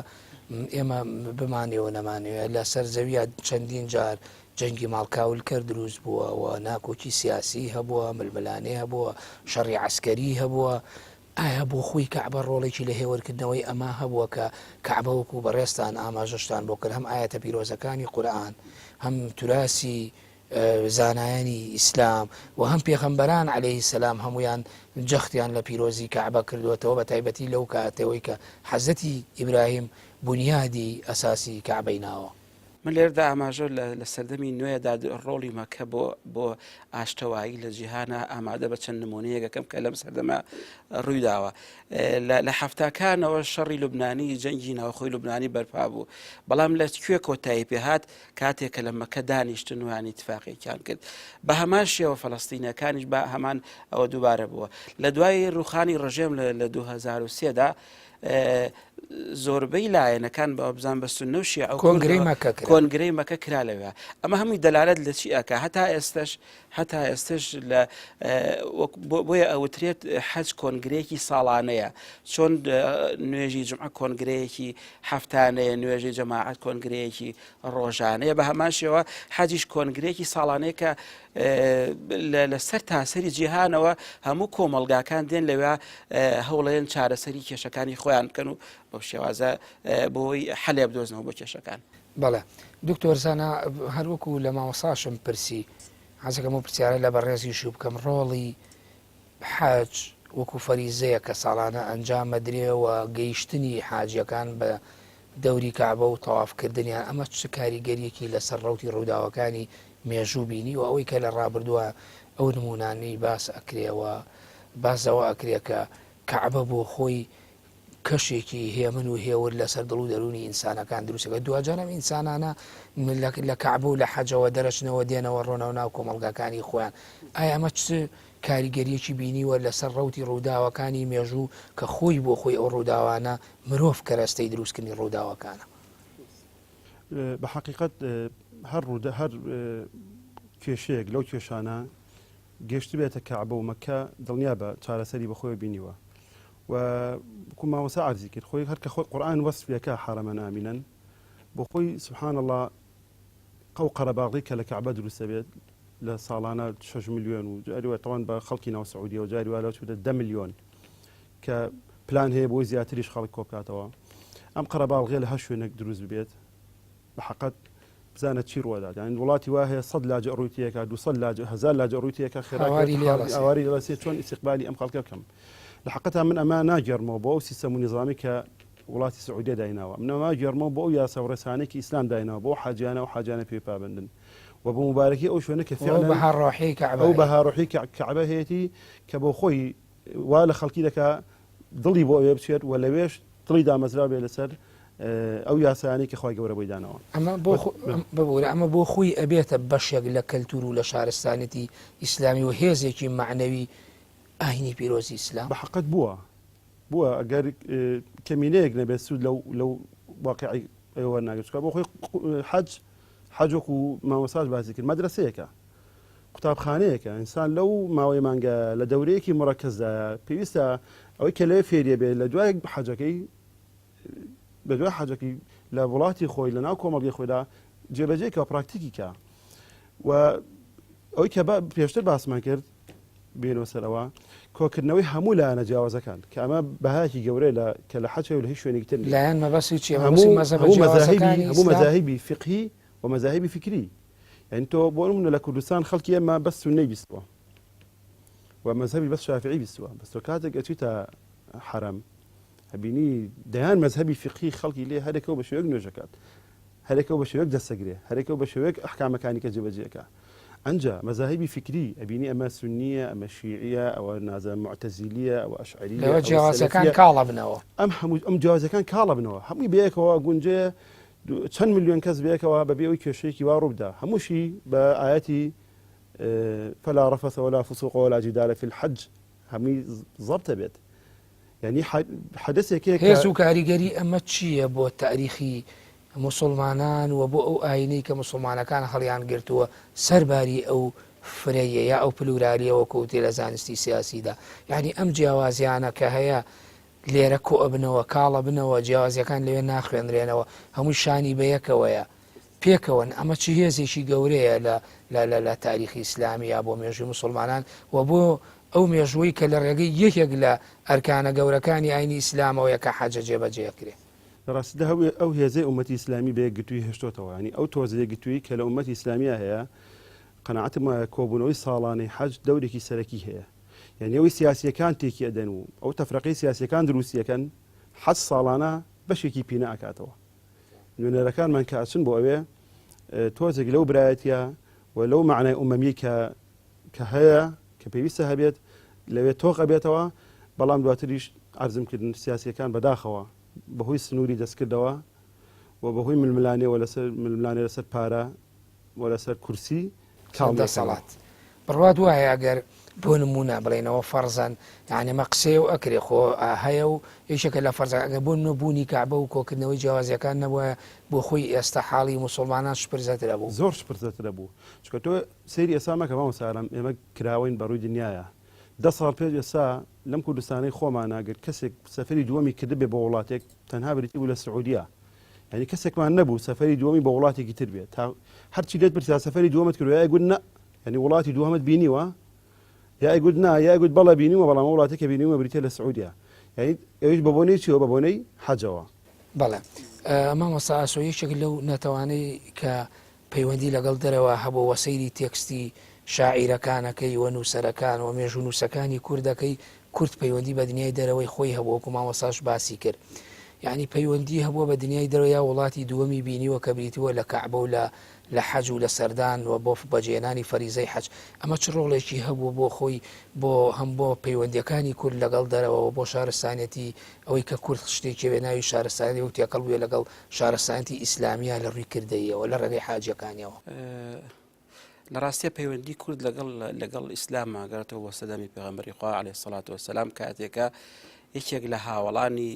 ئێمە بمانێەوە نەمانەوێت لە سەر زەویە چەندین جار جەنگی ماڵکاول کرد دروست بووە و ناکۆکی سیاسی هەبووە ململانێ هەبووە شەڕی عسکەری هەبووە ئایا بۆ خۆی کەعبە ڕۆڵێکی لە هێوەرکردنەوەی ئەمە هەبووە کە کەعبە وەکو بەڕێستان ئاماژەشتان بۆ کرد هەم ئاەتە پیرۆزەکانی قورئان هەم توراسی زانایانی ئیسلام و هەم پێغەمبەران عەلەیهی سەلام هەمویان جەختیان لە پیرۆزی کەعبە کردوێتەوە بە تایبەتی لەو کاتەوەی کە حەزەتی ئیبراهیم بنیادی ئەساسی کەعبەی ناوە. من لێردا ئاماژە لە سەردەمی نوێدا ڕۆڵی مەکە بۆ ئاشتەوایی لە جیهانە ئامادە بە چەند نمونەیەکەکەم کە لەم سەردەمە ڕوویداوە لە حەفتاکانەوە شەڕی لوبنانی جەنگی ناوخۆی لوبنانی بەرپا بوو بەڵام لە کوێ کۆتایی پێهات کاتێکە لە مەکە دانیشتن وانی اتفاقیان کرد بە هەمان شێوە فەڵەستینەکانیش بە هەمان ئەوە دووبارە بووە لە دوای ڕوخانی ڕژێم لە 2003دا زۆربەی لایەنەکان بە بزان بە سونە و شیعە کۆنگرەی مەکە کرا لەوێ ئەمە هەمووی دەلالەت لە چی ئەکە هەتا ئێستش لە بۆیە ئەوترێت حەج کۆنگرەیەکی ساڵانەیە چۆن نوێژی جمعە کۆنگرەیەکی هەفتانەیە نوێژی جەماعەت کۆنگرەیەکی ڕۆژانەیە بە هەمان شێوە حەجیش کۆنگرەیەکی ساڵانەیە کە لەسەر تاسەری جیهانەوە هەموو کۆمەڵگاکان دێن لەوێ هەوڵێن چارەسەری کێشەکانی خۆیان بکەن و بەو شێوازە بۆی حەلێ بدۆزنەوە بۆ کێشەکان. بەڵێ دکتۆر زانە هەروەکو لە ماوەساشم پرسی حەزەکەم و پرسیارە لە بەڕێزی شوو بکەم ڕۆڵی حەج وەکو فەریزەیە کە ساڵانە ئەنجام مەدرێەوە گەیشتنی حاجیەکان بە دەوری کەعبە و تەوافکردنیان ئەمە چ کاریگەریەکی لەسەر ڕەوتی ڕووداوەکانی مێژوو بینی و ئەوەی کە لە ڕابردووە ئەو نمونانەی باس ئەکرێەوە بازەوە ئەکرێ کە کەعبە بۆ خۆی کەشێکی هێمن و هێور لەسەر دڵ و دەرونی ئینسانەکان دروستەکە دوجانم ئینسانانە لە کەعبە و لە حەجەوە دەرەچنەوە دێنەوە ڕۆنەوە ناو کۆمەڵگاکانی خۆیان ئایا ئەمە چ کاریگەریەکی بینیوە لەسەر ڕەوتی ڕووداوەکانی مێژوو کە خۆی بۆ خۆی ئەو ڕووداوانە مرۆڤ کەرەستەی دروستکردنی ڕووداوەکانە بە حقیقت هەر کێشەیەک لەو کێشانە گەشت بێتە کەعبە و مەکە دڵنیا بە چارەسەری بەخۆی بینیوە و ماوەسا عەرزی کرد خۆی هەر کە خۆی قورئان وەسفێکە حرەمەن ئامینەن بۆ خۆی سبحان الله قەو قەرەباغی کە لە کەعبە دروستە بێت لە ساڵانە 6 ملیۆن و جاریوە تەوان بە خەڵکی ناو سعودیە و جاریوە لەوچودە 10 ملیۆن کە پلان هەیە بۆی زیاتریش خەڵک کۆبکاتەوە ئەم قەرەباغیە لە هەر شوێنێک دروست ببێت بە حەقەت بزانە چی ڕوەدات یعنی وڵاتی وا هەیە 100 لاجە ڕوویەکە 200 لاجە 1000 لاجە ڕوویەکە خێراواری لەسێ چۆن ئیستیقبالی ئەم خەڵکە بکەم لە حقیقەتە من ئەمە ناگەڕمەوە بۆ ئەو سیستەم و نظامی کە وڵاتی سعودیە دایناوە منەما گەڕمەوە بۆ ئەو یاسا و ڕێسانێکی ئیسلام دایناوە بۆ حاجیانە و حاجانە پێ پابندن و بە مبارەکی ئەو شوێنە کە فعلا ئەو بەهاڕۆحی کەعبە هەیەی کە بۆ خۆی وا لە خەڵکی دەکا دڵی بۆ ئەوێ بچێت و لەوێش دڵی دامەزرا بێ لەسەر ئەو یاسایانی کە خۆی گەورە بۆی دانەوە ئەمە بۆ خۆی ئەبێتە بەشێک لە کەلتور و لە شارستانێتی ئیسلامی و هێزێکی معنەوی ئاینی پیرۆزی ئیسلام بە حقیقت بووە ئەگەر کەمینەیەک نەبێت سوود لەو واقعی ئێوە ناگەچکە بۆ خۆی حەجۆک و مامۆساژ باسی کرد مەدرسەیەکە قوتابخانەیەکە ئینسان لەو ماوەی مانگە لە دەورەیەکی مڕەکەزدا پێویستە ئەوەی کە لەوێ فێریە بێت لە دوای حەجەکەی بە دوای حەجەکەی لە وڵاتی خۆی لە ناو کۆمەڵگەی خۆیدا جێبەجێکەوە پراکتیکی کە و ئەوەی کە پێشتر باسمان کرد بێنەوە سەرەوە کۆکردنەوەی هەموو لایەنە جیاوازەکان کە ئەمە بەهایەکی گەورەیە کە لە حەجە و لە هیچ شوێنێکی تر لایەن مەبەستی چی هەموو مەذاهیبی فقهی و مەذاهیبی فکری یعنی تۆ بۆ نمونە لە کوردستان خەڵکی ئێمە بەس سوننەی بیستووە و مەذهبی بەس شافعی بیستووە بەس تۆ کاتێک ئەچیتە حرەم هەبینی دەیان مەذهبی فقهی خەڵکی لێ هەرێکەوە بە شێوەیەک نوێژەکات هەرێکەوە بە شێوەیەک دەستەگرێ هەرێکەوە بە شێوەیەک ئەحکامەکانی کە جێبەجێەکە ئەنجا مەذاهبی فکری ئەبینی ئەمە سونیە ئەمە شیعیە ئەوە نازە معتەزیلیە ئەوە ئەشعەریە لەوە جیاوازەکان کاڵە بنەوە ئەم جیاوازەکان کاڵە بنەوە هەمووی بەیەکەوە گونجێ چەند ملیۆن کەس بێکەوە بەبێ ئەوی کێشەیەکی وا ڕووبدا هەمووشی بە ئاەتی فلا رفث ولا فسوق ولا جدال في الحج هەمووی ضبطە بێت یعنی حدثێکێک هێز و کاریگەری ئەمە چییە بۆ تاریخی مسلمانان و بۆ ئەو ئاینەی کە مسلمانەکان هەڵیان گرتووە سەرباری ئەو فرەیە یا ئەو پلورالیەوە کەوتێ لە زانستی سیاسیدا یعنی ئەم جیاوازیانە کە هەیە لێرە کۆ بنەوە کاڵە بنەوە جیاوازیەکان لەوێ ناخوێنرێنەوە هەموو شانی بەیەکەوەیە پێکەوەن ئەمە چی هێزێکی گەورەیە لە تاریخی ئیسلامیە بۆ مێژووی مسلمانان و بۆ ئەو مێژووی کە لە ڕێگەی یەکێک لە ئەرکانە گەورەکانی ئاینی ئیسلامەوە یەکە حەجە جێبەجێکرێ ڕاستیدا ئەو هێزەی ئومەتی ئیسلامی بە یەکگرتووی هێشتۆتەوە ینی ئەو تۆزە یەکگرتووی کە لە ئومەتی ئیسلامیە هەیە قەناعەتم وایە کۆبوونەوەی ساڵانەی حەج دەورێکی سەرەکی هەیە یعنی ئەوەی سیاسیەکان تێکی ئەدەن و ئەو تەفرەقەی سیاسیەکان دروستیەکەن حەج ساڵانە بەشێکی پینە ئاکاتەوە نوێنەرەکانمان کە ئەچن بۆ ئەوێ تۆزێک لەو برایەتە و لەو معنای ئومەمی کە هەیە کە پێویستە هەبێت لەوێت تۆق ئەبێتەوە بەڵام دواتریش ئارزمکردن سیاسیەکان بەداخەوە بەهۆی سنووری دەستکردەوە و بەهۆی ململانێەوە لەسەر ململانێ لەسەر پارە و لەسەر کورسی دەسەڵات بڕوات وایە ئەگەر بۆ نمونە بڵێنەوە فەرزان یعنی مە قسێ و ئەکرێ خۆ هەیە و یەکێکە لە فەرزان ئەگە بۆ نەبوونی کعبە و کۆکردنەوەی جیاوازیەکان نەبووە بۆ خۆی ئێستا حاڵی مسلمانان شپرزەترە بوو زۆر شپرزەترە بوو چکە تۆ سەیری ئێستا مەکە مامۆستا ئێمە کراوین بەڕووی دنیاە 10 ساڵ پێش ئێستا لەم کوردستانەی خۆمان ناگەر کەسێک سەفەری دووەمی کردبێ بۆ وڵاتێک تەنها بریتی بوو لە سعودیا ینی کەسێکمان نەبوو سەفەری دووەمی بە وڵاتێکی تر بێت تا هەرچی دێت پرسیار سەفەری دووەمت کردو یا گوت نە ینی وڵاتی دووەمت بینیوە یا گوت نا یا گوت بەڵە بینیوە بەڵام وڵاتێکە بینیوە بریتە لە سعودیا یعنی ئەویش بە بۆنەی چیەوە بە بۆنەی حەجەوە بەڵێ مامۆستا ئاسۆ یەکێک لەو نەتەوانەی کە پەیوەندی لەگەڵ دەرەوە هەبوو وەسەیری تێکستی شاعیرەکانەکەی و نووسەرەکان و مێژوو نووسەکانی کوردەکەی کورد پەیوەندی بە دنیای دەرەوەی خۆی هەبوو وەکو مامۆستاش باسی کرد یعنی پەیوەندی هەبووە بە دنیای دەرەوە یا وڵاتی دووەمی بینیوە کە بریتووە لە کەعبە و لە حەج و لە سەردان و بۆ بەجێنانی فەریزەی حەج ئەمە چ ڕۆڵێکی هەبوو بۆ خۆی بۆ هەم بۆ پەیوەندیەکانی کورد لەگەڵ دەرەوە بۆ شارستانەتی ئەوەی کە کورد شتێکی وێ ناوی شارستانی و تێکەڵ بووە لەگەڵ شارستانەتی ئیسلامیە لە ڕووی کردەیەوە لە ڕێگەی حاجەکانیەوە لە ڕاستیە پەیوەندی کورد لەگەڵ ئیسلامە گەڕێتەوە بۆ سەدەمی پێغەمبەری خوا عەلەیهی سەڵات وەسەلام کاتێکە یەکێک لە هاوڵانی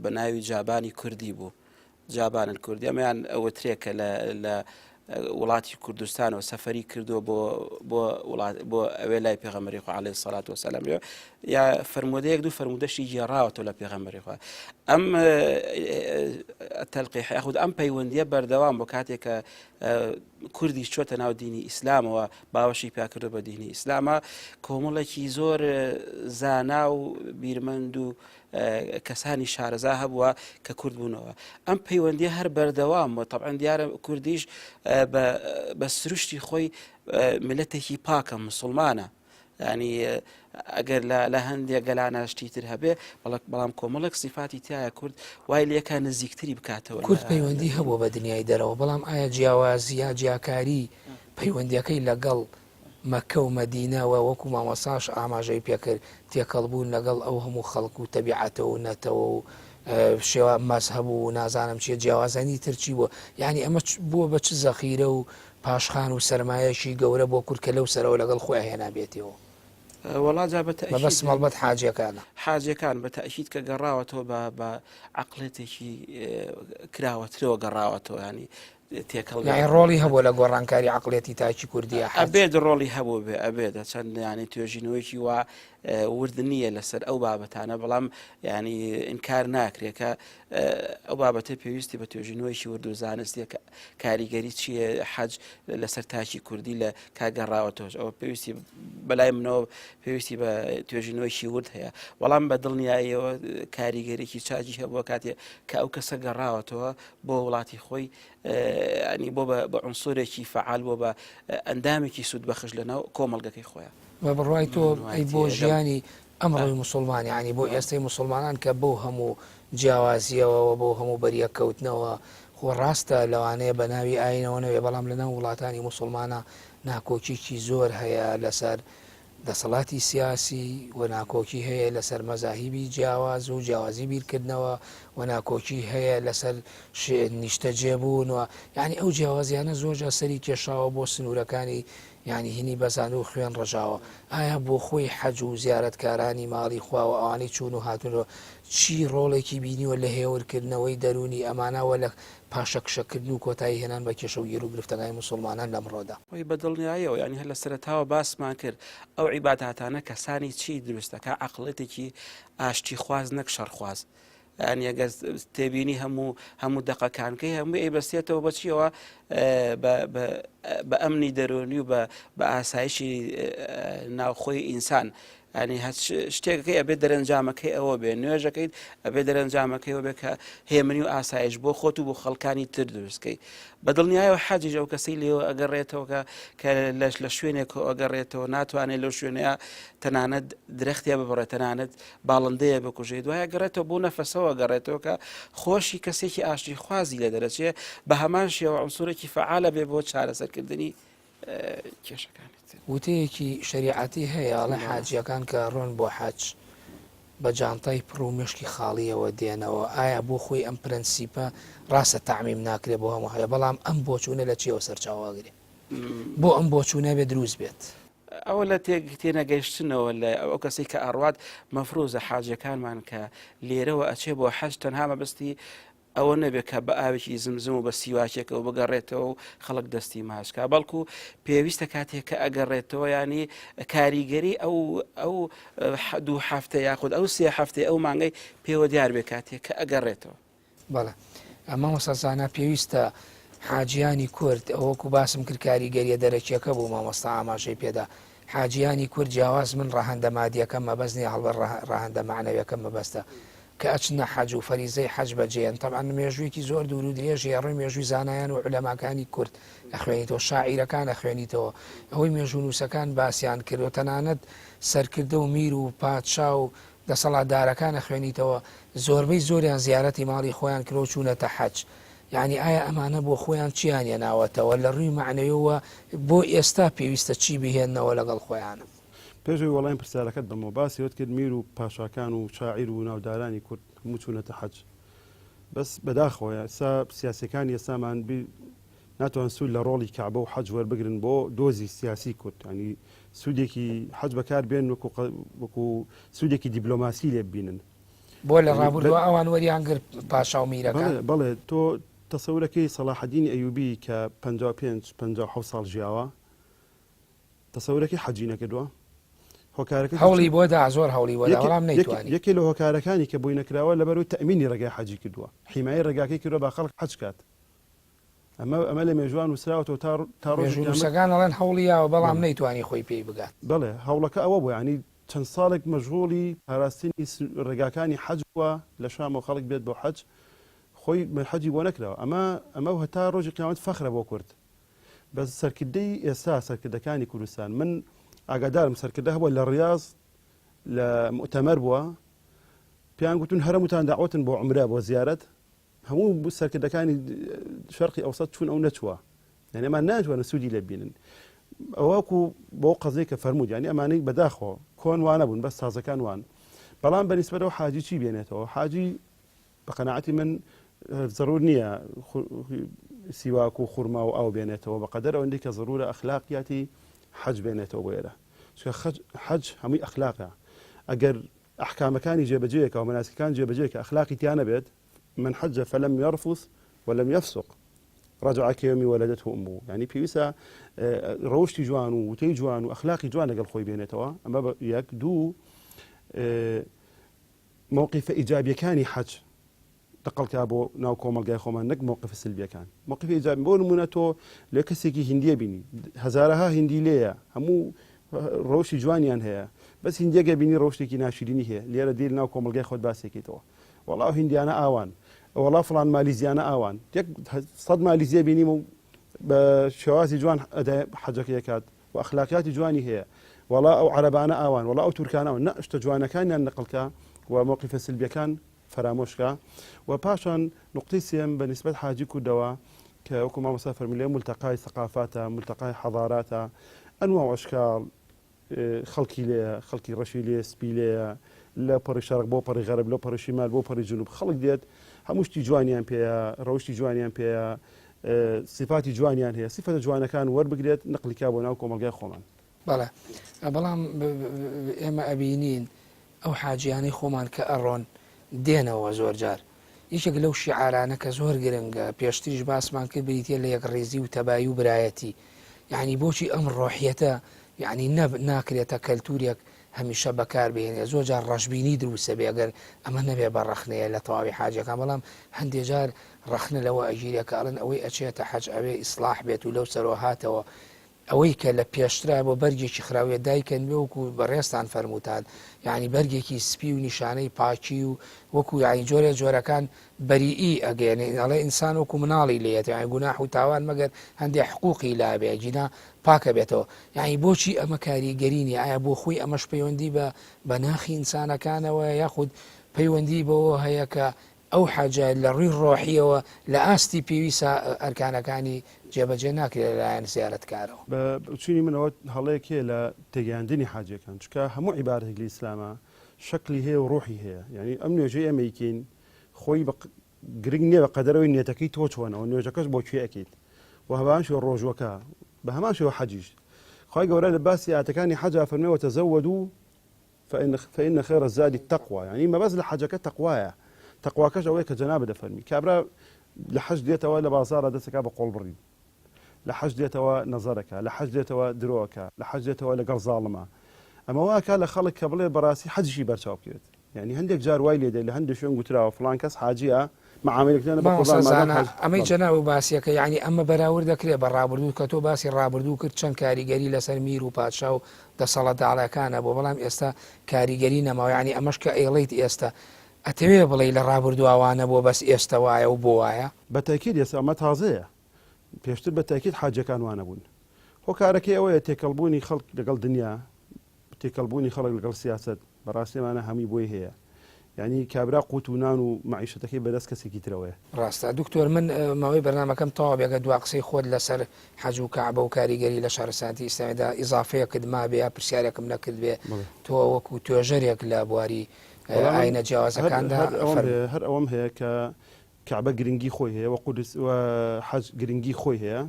بە ناوی جابانی کوردی بوو جابانن کوردی ئەمەیان ئەوە ترێکە لە وڵاتی کوردستانەوە سەفەری کردووە بۆ ئەوێ لای پێغەمبەری خوا عەلەیهی سەڵات وەسەلام یا فرموودەیەک دوو فرموودەشی گێڕاوەتەوە لە پێغەمبەری خوا ئەم تەلقیح یاخود ئەم پەیوەندیە بەردەوام بۆ کاتێکە کوردی چۆتە ناو دینی ئیسلامەوە باوەشی پیاکردو بە دینی ئیسلامە کۆمەڵێکی زۆر زانا و بیرمەند و کەسانی شارەزا هەبووە کە کورد بوونەوە ئەم پەیوەندیە هەر بەردەوام بۆ طبعاً دیارە کوردیش بە سروشتی خۆی ملەتێکی پاکە مسلمانە ینی ئەگەر لە هەندێک گەلانەشتی تر هەبێ بەڵام کۆمەڵک سیفاتی تایە کورد وای لەکە نزیکتری بکاتەوە کورد پەیوەندی هەبوو بە دنیای دەرەوە بەڵام ئایا جیاوازی یا جیاکاری پەیوەندیەکەی لەگەڵ مەکە و مەدینەوە وەکو مامۆساش ئاماژەی پێکرد تێکەڵبوون لەگەڵ ئەو هەموو خەڵک و تەبیعەتەوە و نەتەوە و شێوە مەزهەب و نازانم چیە جیاوازانی ترچی بووە یعنی ئەمە بووە بە چ زەخیرە و پاشخان و سەرمایەشی گەورە بۆ کورد کە لەو سەرەوە لەگەڵ خۆی هێنابێتەوە وەڵا بەس مەڵبەت حاجەکانە حاجەکان بە تەئکید کە گەڕاوەتەوە بە عەقڵێتێکی کراوەترەوە گەڕاوەتەوە ینی تێکەڵ ڕۆڵی هەبوو لە گۆڕانکاری عەقڵێتی تاکی کوردیە ئەبێت ڕۆڵی هەبوو بێ ئەبێت چەند ینی توێژینەوەیکی وا ورد نییە لەسەر ئەو بابەتانە بەڵام ینی ئینکار ناکرێت کە ئەو بابەتە پێویستی بە توێژینەوەیکی ورد و زانستی کاریگەری چییە حەج لەسەر تاکی کوردی لە کاگەڕاوەتەوە ئەوە پێویستی بەلای منەوە پێویستی بە توێژینەوەیکی ورد هەیە بەڵام بە دڵنیاییەوە کاریگەرێکی چاجی هەبووە کاتێ کە ئەو کەسە گەڕاوەتەوە بۆ وڵاتی خۆی ینی بۆ بە عنسورێکی فعال بۆ بە ئەندامێکی سوود بەخش لەناو کۆمەڵگەکەی خۆیان بە بڕوای تۆ ئەی بۆ ژیانی ئەمڕۆی مسلمانی ینی بۆ ئێستای مسلمانان کە بۆ هەموو جیاوازیەوە بۆ هەموو بەریەکەوتنەوە خۆ ڕاستە لەوانەیە بە ناوی ئاینەوە نەوێ بەڵام لەناو وڵاتانی مسلمانە ناکۆکیی زۆر هەیە لەسەر دەسەڵاتی سیاسی و ناکۆکی هەیە لەسەر مەزاهیبی جیاواز و جیاوازی بیرکردنەوە و ناکۆکی هەیە لەسەر نیشتە جێبوون و یعنی ئەو جیاوازیانە زۆرجار سەری کێشاوە بۆ سنوورەکانی ینی هینی بەزان و خوێن ڕژاوە. ئایا بۆ خۆی حەج و زیارەتکارانی ماڵی خواوە ئەوانەی چوون و هاتوونەوە چی ڕۆڵێکی بینیوە لە هێورکردنەوەی دەرونی ئەمانەوە لە پاشەکشەکردن و کۆتایی هێنان بە کێشە و گیر و گرفتەکانی مسلمانان لەمڕۆدا؟ وی بەدڵنیایەوە ینی هەر لە سەرەتاوە باسمان کرد ئەو عیباداتانە کەسانی چی دروستەکە عەقڵێتێکی ئاشتی خواز نەک شەڕخواز. ینی ئەگەر تێبینی هەموو دەقەکانکەی هەموو ئەیبەستێتەوە بەچیەوە بە ئەمنی دەرونی و بە ئاسایشی ناوخۆی ئینسان. ینی شتێکەکەی ئەبێ دەرەنجامەکەی ئەوە بێ نوێژەکەیت ئەبێ دەرەنجامەکەیەوە بێ کە هێمنی و ئاسایش بۆ خۆت و بۆ خەڵکانی تر دروستکەی. بەدڵنیایەوە حەجیش ئەو کەسەی لێەوە ئەگەڕێتەوە کە لە شوێنێک ئەگەڕێتەوە ناتوانێت لەو شوێنەیە تەنانەت درەختێ ببڕێت تەنانەت باڵندەیە بکوژێت دوایە گەڕێتەوە بۆ نەفەسەوە گەڕێتەوە کە خۆشی کەسێکی ئاشتی خوازی لە دەرەچێت بە هەمان شێوە عنسوورێکی فعالە بێ بۆ چارەسەرکردنی کێشەکانی. وتەیەکی شریعەتی هەیە لە حاجیەکان کە ڕۆن بۆ حەج بە جانتای پڕ و مشکی خاڵیەوە دێنەوە. ئایا بۆ خۆی ئەم پرەنسیپە ڕاستە تەعمیم ناکرێت بۆ هەموو هەیە، بەڵام ئەم بۆچوونە لە چیەوە سەرچاواگرێ بۆ ئەم بۆچوونە بێ دروست بێت؟ ئەوە لە تێنەگەیشتنەوە لە ئەو کەسی کە ئەڕوات مەفروزە حاجەکانمان کە لێرەوە ئەچێ بۆ حەج تەنها مەبەستی ئەوە نەبێت کە بە ئاوێکی زمزم و بە سیواکێکەوە بگەڕێتەوە و خەڵک دەستی ماچکە، بەڵکو پێویستە کاتێک کە ئەگەڕێتەوە ینی کاریگەری ئەو 2 هەفتە یاخود ئەو 3 هەفتەی ئەو مانگەی پێوە دیار بێ کاتێک کە ئەگەڕێتەوە. بەڵێ ئەمە وەسەزانە پێویستە حاجیانی کورد ئەوەکو باسم کرد کاریگەریە دەرەکیەکە بوو مامۆستا ئاماژەی پێدا. حاجیانی کورد جیاواز من ڕەهەندە مادیەکەم مەبەستنی هەڵبەر ڕەهەندە معنەویەکەم مەبەستە کە ئەچنە حەج و فەریزەی حەج بەجێن. تەمان مێژوویەکی زۆر دوور و درێژی ڕووی مێژووی زانایان و عولەماکانی کورد ئەخوێنیتەوە، شاعیرەکان ئەخوێنیتەوە، ئەوەی مێژوو نووسەکان باسییان کردو، تەنانەت سەرکردە و میر و پادشا و دەسەڵاتدارەکان ئەخوێنیتەوە، زۆربەی زۆریان زیارەتی ماڵی خۆیان کرۆ چوونەتە حەج. یعنی ئایا ئەمانە بۆ خۆیان چیان هێناوەتەوە لە ڕووی معنەوەوە بۆ ئێستا پێویستە چی بهێننەوە لەگەڵ خۆیانە؟ پێشوی وەڵامی پرسیارەکەت بەمەوە باسیوت کرد میر و پاشاکان و شاعیر و ناودارانی کورد هەموو چوونەتە حەج. بەس بەداخەوە ئێستا سیاسەکانی ئێستامان ناتوان سوود لە ڕۆڵی کەعبە و حەج وەربگرن بۆ دۆزی سیاسی کورد، ینی سوودێکی حەج بەکار بێن وەکو سوودێکی دیبلۆماسی لێ ببینن. بۆ لە ڕابردووە ئەوان وەریان گرت پاشا و میرەکان. بەڵێ تۆ تەسەورەکەی سەلاحەدینی ئەیوبی کە 55-57 ساڵ ژیاوە تەسەورەکەی حەجی نەکردووە، هەوڵی بۆدا زۆر هەوڵی بۆدا بەڵام نەیتوانی. یەکێ لە هۆکارەکانی کە بووی نەکراوە لەبەر و تەمینی ڕێگای حەجی کردووە، حیمایی ڕێگاکەی کردووە بە خەڵک حەج کات. ئەمە لە مێژوان وسراوەوە تا ڕۆژەکان ئەڵێن هەوڵیاوە بەڵام نەیتوانی خۆی پێی بگات. بڵێ هەوڵەکە ئەوە بوو، ینی چەند ساڵێک مەژغوڵی پاراستنی ڕێگاکانی حەج بووە لە شامەوە خەڵک بێت بۆ حەج، خۆی حەجی بۆ نەکراوە. ئەمە هەتا ڕۆژی قیامەت فەخرە بۆ کورد. بە سەرکردەی ئێستا سەرکردەکانی کوردستان من ئاگادارم سەرکردە هەبووە لە ڕیاض لە مؤتەمەر بووە، پێیان گوتون هەرموتان داوەتن بۆ عومرە بۆ زیارەت، هەموو سەرکردەکانی شەرقی ئەوسەط چوون ئەو نەچووە، یعنی ئەمان ناتوانن سوودی لێ ببینن. ئەوەکو بۆ قەزەی کە فەرموود، یعنی ئەمانەی بەداخەوە کۆن وانە بوون بەس تازەکان وان. بەڵام بەنسبەتەوە حاجی چی بێنێتەوە؟ حاجی بە قەناعەتی من ضرور نییە سیواک و خوورما و ئاو بێنێتەوە، بەقەدەر ئەوەندەی کە ضرورە ئەخلاقیاتی حەج بێنێتەوە بۆ ئێرە. حەج هەمووی ئەخلاقە، ئەگەر ئەحکامەکانی جێبەجێیەکە و مەناسکەکان جێبەجێ کە ئەخلاقی تیانە بێت، من حەجە فەلەم یەرفوث وەلەم یەفسوق رجع کەیەومی وەلەدەته ئومه، یعنی پێویستە ڕەوشتی جوان و وتەی جوان و ئەخلاقی جوان لەگەڵ خۆی بێنێتەوە. ئەمە یەک. دوو، موقف ئیجابیەکانی حەج دقڵکە بۆ ناو کۆمەلگای خۆمان، نەک موقف سلبیەکان. موقف ئیجابی بۆ نمونە تۆ لێ کەسێکی هیندیە بینی، هەزارەها هیندی لێیە، هەموو ڕۆشی جوانیان هەیە، بەس هیندیەگە بینی ڕۆشتێکی ناشرینی هەیە، لێرە دیر ناو کۆمەلگای خۆت باسێکیتەوە، وەڵاو هیندیانە ئاوان، وەڵا فڵان مالیزیانە ئاوان، 100 مالیزیە بینیم و بە شێوازی جوان حەجەکە یەکات و ئەخلاقیاتی جوانی هەیە، وەڵا ئەو عەرەبانە ئاوان، وەڵا ئەو تورکانەوە، نە شتە جوانەکانیان نەقڵکە و موقف سلبیەکان فرامۆشکە. و پاشان نقطەی سێم بەنسبەت حاجی کوردەوە کە وەکو مامۆستا فەرمووی لێ ملتەقای ثەقافاتە، ملتەقای حەضاراتە، ئەنواع و ئەشکاڵ خەڵکی لێیە، خەڵکی ڕەشی لێ، سپی لێیە، لە پەڕی شەرق بۆ پەڕی غەرب لە پەڕی شیمال بۆ پەڕی جنوب خەڵک دێت هەمووشتی جوانیان پێەیە ڕەوشی جوانیان پێەیە سیفاتی جوانیان هەیە سیفەتە جوانەکان وەربگرێت نقلیکا بۆ ناو کۆمەلگای خۆمان بەڵێ بەڵام ئێمە ئەبینین ئەو حاجیانەی خۆمان کە ئەڕۆن دێنەوە زۆر جار یەکێک لەو شیعارانە کە زۆر گرنگە پێشتریش باسمان کرد بریتە لە یەک ڕێزی و تەبایی و برایەتی یعنی بۆچی ئەم ڕۆحیەتە یعنی ناکرێتە کەلتورێک هەمیشە بەکار بهێنێ زۆر جار ڕەشببینی دروستە بێگەر ئەمە نەبێ بە ڕەخنەیە لە تەواوی حاجەکان بەڵام هەندێک جار ڕەخنە لەوە ئەژیرێکە ئەڵەن ئەوەی ئەچێتە حەج ئەوێ ئیسلاح بێت و لەو سەرەوە هاتەوە ئەوەی کە لە پێشترا بۆ بەرگێکی خراوێت دایکەن وەکو بەڕێستان فەرموتان یعنی بەرگێکی سپی و نیشانەی پاچی و وەکو یعنی جۆرە جۆرەکان بەریئی ئەگەێنێ ئەڵێ ئینسان وەکو مناڵی لێت یعنی گوناح و تاوان مەگەر هەندێک حقوقی لابێ جینا پاکە بێتەوە یعنی بۆچی ئەمە کاریگەرینی ئایا بۆ خۆی ئەمەش پەیوەندی بە ناخی ئینسانەکانەوە یاخود پەیوەندی بەوە هەیە کە ئەو حاجە لە ڕووی ڕۆحیەوە لە ئاستی پێویستە ئەرکانەکانی جێبەجێ ناکرێت لەلایەن زیارەتکارەوە بچینی منەوە هەڵەیەک هەیە لە تێگەیاندنی حاجەکان چکە هەموو عیبارەتێک لە ئیسلامە شکلی هەیە و ڕۆحی هەیە یعنی ئەم نوێژەی ئەمەیکەین خۆی گرنگ نییە بە قەدەرەوەی نێتەکەی تۆ چۆنەوە نوێژەکەش بۆ کوێ ئەکەیت و هەمان شێوە ڕۆژوەکە بە هەمان شێوە حەجیش خۆی گەورە لە باسی ئاتەکانی حەجا فەرمێوە تەزەوەدوا فإن خير الزاد التقوى يعني ما بس لحاجەکە تەقوایە تەقواکەش ئەوەیە کە جەنابە دەفەرمی کابرا لە حەج دێتەوە لە بازارە دەستەکە بە قۆڵ بڕین لە حەج دێتەوە نەزەرەکە لە حەج دێتەوە درۆکە لە حەج دێتەوە لەگەڵ زاڵمە ئەمە واکە لە خەڵک کە بڵێ بەڕاستی حەجیشی بەرچاو بکرێت یعنی هەندێک جار وای لێدە لە هەندێک شوێن گوتراوە فڵان کەس حاجیە معاملەکەیان بە قوربان ئەمەی جەناب و باسیەکە یعنی ئەمە بەراورد دەکرێت بە ڕابردوو کە تۆ باسی ڕابردوو کرد چەند کاریگەری لەسەر میر و پادشا و دەسەڵەتدارەکانە بۆ بەڵام ئێستا کاریگەری نەماوە یعنی ئەمەش کە ئێڵیت ئێستا ئەتەوێ بڵێ لە ڕابردووانە بۆ بەس ئێستا وایە و بۆ وایە بە تاکید ئێستا ئەمە تازەیە پێشتر بە تاکید حاجەکان وانە بوون هۆکارەکەی ئەوەیە تێکەڵبوونی خەڵک لەگەڵ دنیا تێکەڵبوونی خەڵک لەگەڵ سیاست بەڕاستیمانە هەمی بۆی هەیە یعنی کابرا قوت و نان و معیشەتەکەی بەدەست کەسێکی ترەوەیە ڕاستە دکتۆر من ماوەی بەرنامەکەم تەواو بێگە دوا قسەی خۆت لەسەر حەج و کەعبە و کاریگەری لە شارستانی ئیسلامیدا ئیزافەیەکت ما بێ پرسیارێکم نەکرد بێ تۆ وەکو توێژەرێک لە بواری ئاینە جیاوازەکاندا هەر ئەوەم هەیە کە کەعبە گرنگی خۆی هەیە و قودس و حەج گرنگی خۆی هەیە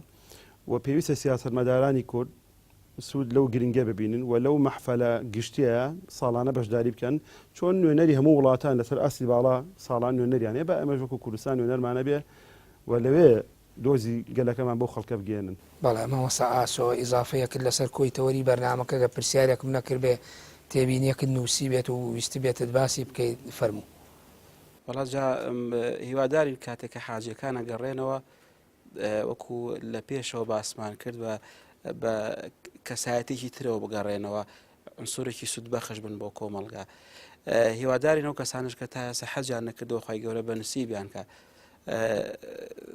و پێویستە سیاسەتمەدارانی کورد سوود لەو گرنگە ببینن و لەو مەحفەلە گشتیە ساڵانە بەشداری بکەن چۆن نوێنەری هەموو وڵاتان لەسەر ئاسی باڵا ساڵان نوێنەریانێ بە ئەمەش وەکو کوردستان نوێنەرمانە بێ و لەوێ دۆزی گەلەکەمان بۆ خەڵکە بگێنن بەڵێ مەوەسا ئاسۆ ئیزافەیەکرد لەسەر کۆی تەوەری بەرنامەکە کە پرسیارێکم نەکرد بێ تێبینیەکت نووسی بێت و ویستی بێتت باسی بکەیت فەرموو وەڵاجا هیواداری کاتێککە حاجەکانە گەڕێنەوە وەکو لە پێشەوە باسمان کرد بە کەسایەتێکی ترەوە بگەڕێنەوە ئەنسوورێکی سودبەخش بن بۆ کۆمەڵگا هیواداری نەو کەسانش کە تا ئێستا حەجیان نەکردەوە خۆی گەورە بە نسیبیان کە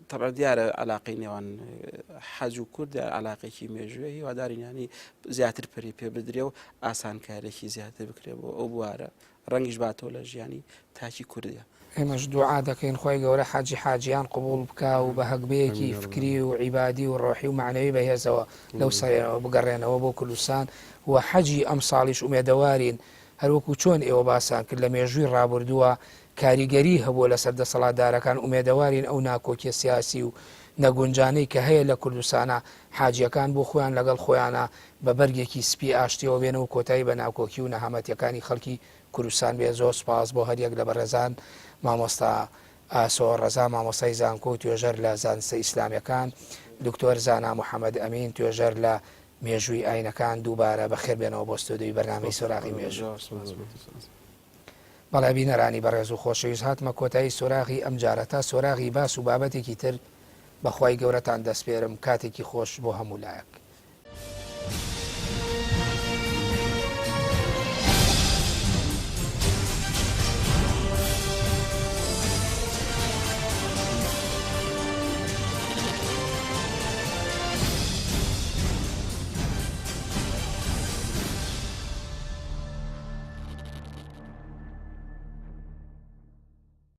طبعا دیارە علاقەی نێوان حەج و کورد علاقێکی مێژوێ هیوادارینانی زیاتر پەری پێ بدرێ و ئاسانکارێکی زیاتر بکرێ بۆ ئەو بوارە ڕەنگیش باتەوە لە ژیانی تاکی کوردە ئێمەش دوعا دەکەین خۆی گەورە حەجی حاجیان قبول بکا و بە هەکبەیەکی فکری و عیبادی و ڕۆحی و معنەوی بەهێزەوە لەو سەرەوە بگەڕێنەوە بۆ کوردستان و حەجی ئەم ساڵیش ئومێدەوارین هەروەکو چۆن ئێوە باسان کرد لە مێژووی ڕابردووە کاریگەری هەبووە لەسەر دەسەڵاتدارەکان ئومێدەوارین ئەو ناکۆکیە سیاسی و نەگونجانەی کە هەیە لە کوردستانە حاجیەکان بۆ خۆیان لەگەڵ خۆیانە بە بەرگێکی سپی ئاشتیەوە بێنە و کۆتایی بە ناکۆکی و نەهەمەتیەکانی خەڵکی کوردستان بێ زۆر سپاس بۆ هەریەک لە بەڕێزان مامۆستا ئاسۆ ڕەزا مامۆستای زانکۆ و توێژەر لە زانستە ئیسلامیەکان دکتۆر زانا محەممەد ئەمین توێژەر لە مێژووی ئاینەکان دووبارە بەخێر بێنەوە بۆ ستودیوی بەرنامەی سۆراغی مێژوو بەڵێ بینەرانی بەڕێز و خۆشەویست هاتمە کۆتایی سۆراغی ئەم جارە تا سۆراغی باس و بابەتێکی تر بەخوای گەورەتان دەست پێرم کاتێکی خۆش بۆ هەموو لایەک